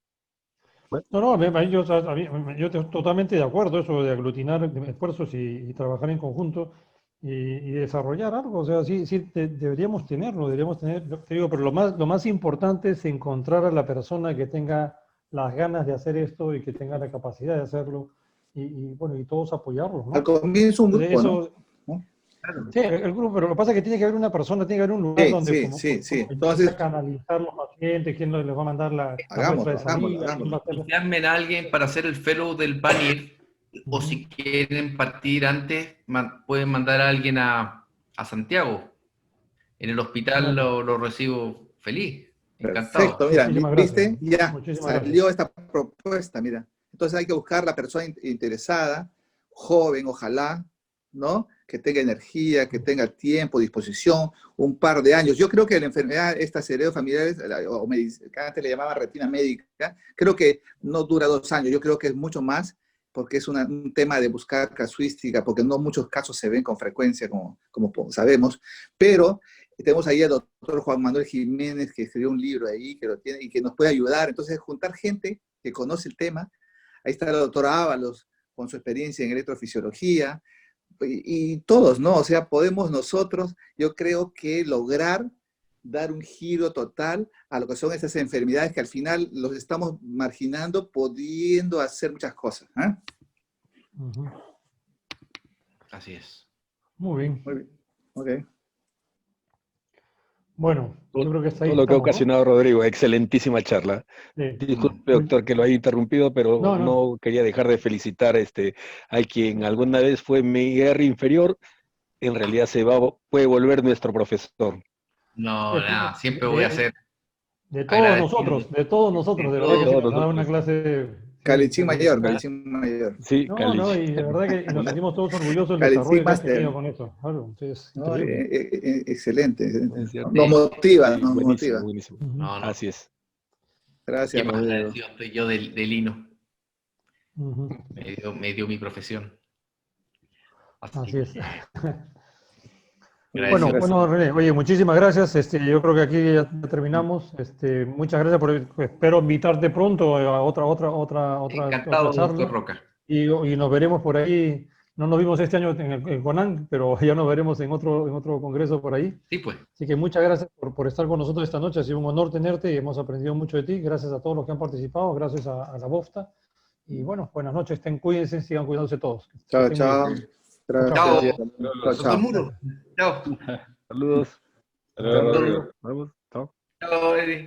Yo estoy totalmente de acuerdo, eso de aglutinar esfuerzos y trabajar en conjunto y desarrollar algo. O sea, sí deberíamos tenerlo, te digo, pero lo más importante es encontrar a la persona que tenga las ganas de hacer esto y que tenga la capacidad de hacerlo y bueno, y todos apoyarlos, ¿no? Al comienzo un grupo, ¿no? Sí, el grupo, pero lo que pasa es que tiene que haber una persona, tiene que haber un lugar donde Entonces, canalizar los pacientes, quién les va a mandar la muestra de salida. Llamen a alguien para hacer el fellow del PANIR, o si quieren partir antes, pueden mandar a alguien a Santiago. En el hospital lo recibo feliz, encantado. Perfecto, mira, ¿viste? Ya salió esta propuesta, mira. Entonces hay que buscar la persona interesada, joven, ojalá, ¿no? Que tenga energía, que tenga tiempo, disposición, un par de años. Yo creo que la enfermedad, estas heredofamiliares, o que antes le llamaban retina médica, creo que no dura 2 años, yo creo que es mucho más, porque es un tema de buscar casuística, porque no muchos casos se ven con frecuencia, como sabemos, pero tenemos ahí al doctor Juan Manuel Jiménez, que escribió un libro ahí, que lo tiene, y que nos puede ayudar. Entonces, juntar gente que conoce el tema. Ahí está el doctor Ábalos, con su experiencia en electrofisiología, y todos, ¿no? O sea, podemos nosotros, yo creo que lograr dar un giro total a lo que son esas enfermedades que al final los estamos marginando, pudiendo hacer muchas cosas. ¿Eh? Ujú. Así es. Muy bien. Muy bien. Ok. Bueno, yo creo que hasta ahí Todo lo que ha estamos, ¿no? ocasionado Rodrigo, excelentísima charla. Sí. Disculpe, doctor, que lo haya interrumpido, pero No, no. no quería dejar de felicitar a quien alguna vez fue mi guerra inferior, en realidad puede volver nuestro profesor. No, De, nada, siempre voy a ser de agradecido. todos nosotros, de verdad que sí, todos nos ha dado una nosotros. clase. Sí, Calichín Mayor, muy- Calichín Mayor. Sí, No, Cali. no, y de verdad que nos sentimos todos orgullosos del Calichín desarrollo que has Master. tenido con eso. Claro, entonces, No, increíble. excelente, ¿No excelente. es cierto? Nos motiva, Sí, nos buenísimo, motiva. buenísimo. Ujú. No, no. Así es. ¿Qué Gracias, más Rodrigo. agradecido estoy yo de Lino? Ujú. Me dio mi profesión. Así es. Agradecido. Bueno, bueno, René, oye, muchísimas gracias. Yo creo que aquí ya terminamos. Muchas gracias espero invitarte pronto a otra Encantado, charla. doctor Roca. Y nos veremos por ahí. No nos vimos este año en Conan, pero ya nos veremos en otro congreso por ahí. Sí, pues. Así que muchas gracias por estar con nosotros esta noche. Ha sido un honor tenerte y hemos aprendido mucho de ti. Gracias a todos los que han participado, gracias a la BOFTA. Y bueno, buenas noches. Cuídense, sigan cuidándose todos. Que Chao, estén muy chao. bien. Gracias. Chao. Chao, Doctor chao. Muro. Chao. Saludos. Chao, Nos Rodrigo. vemos. Chao. Chao, Eri.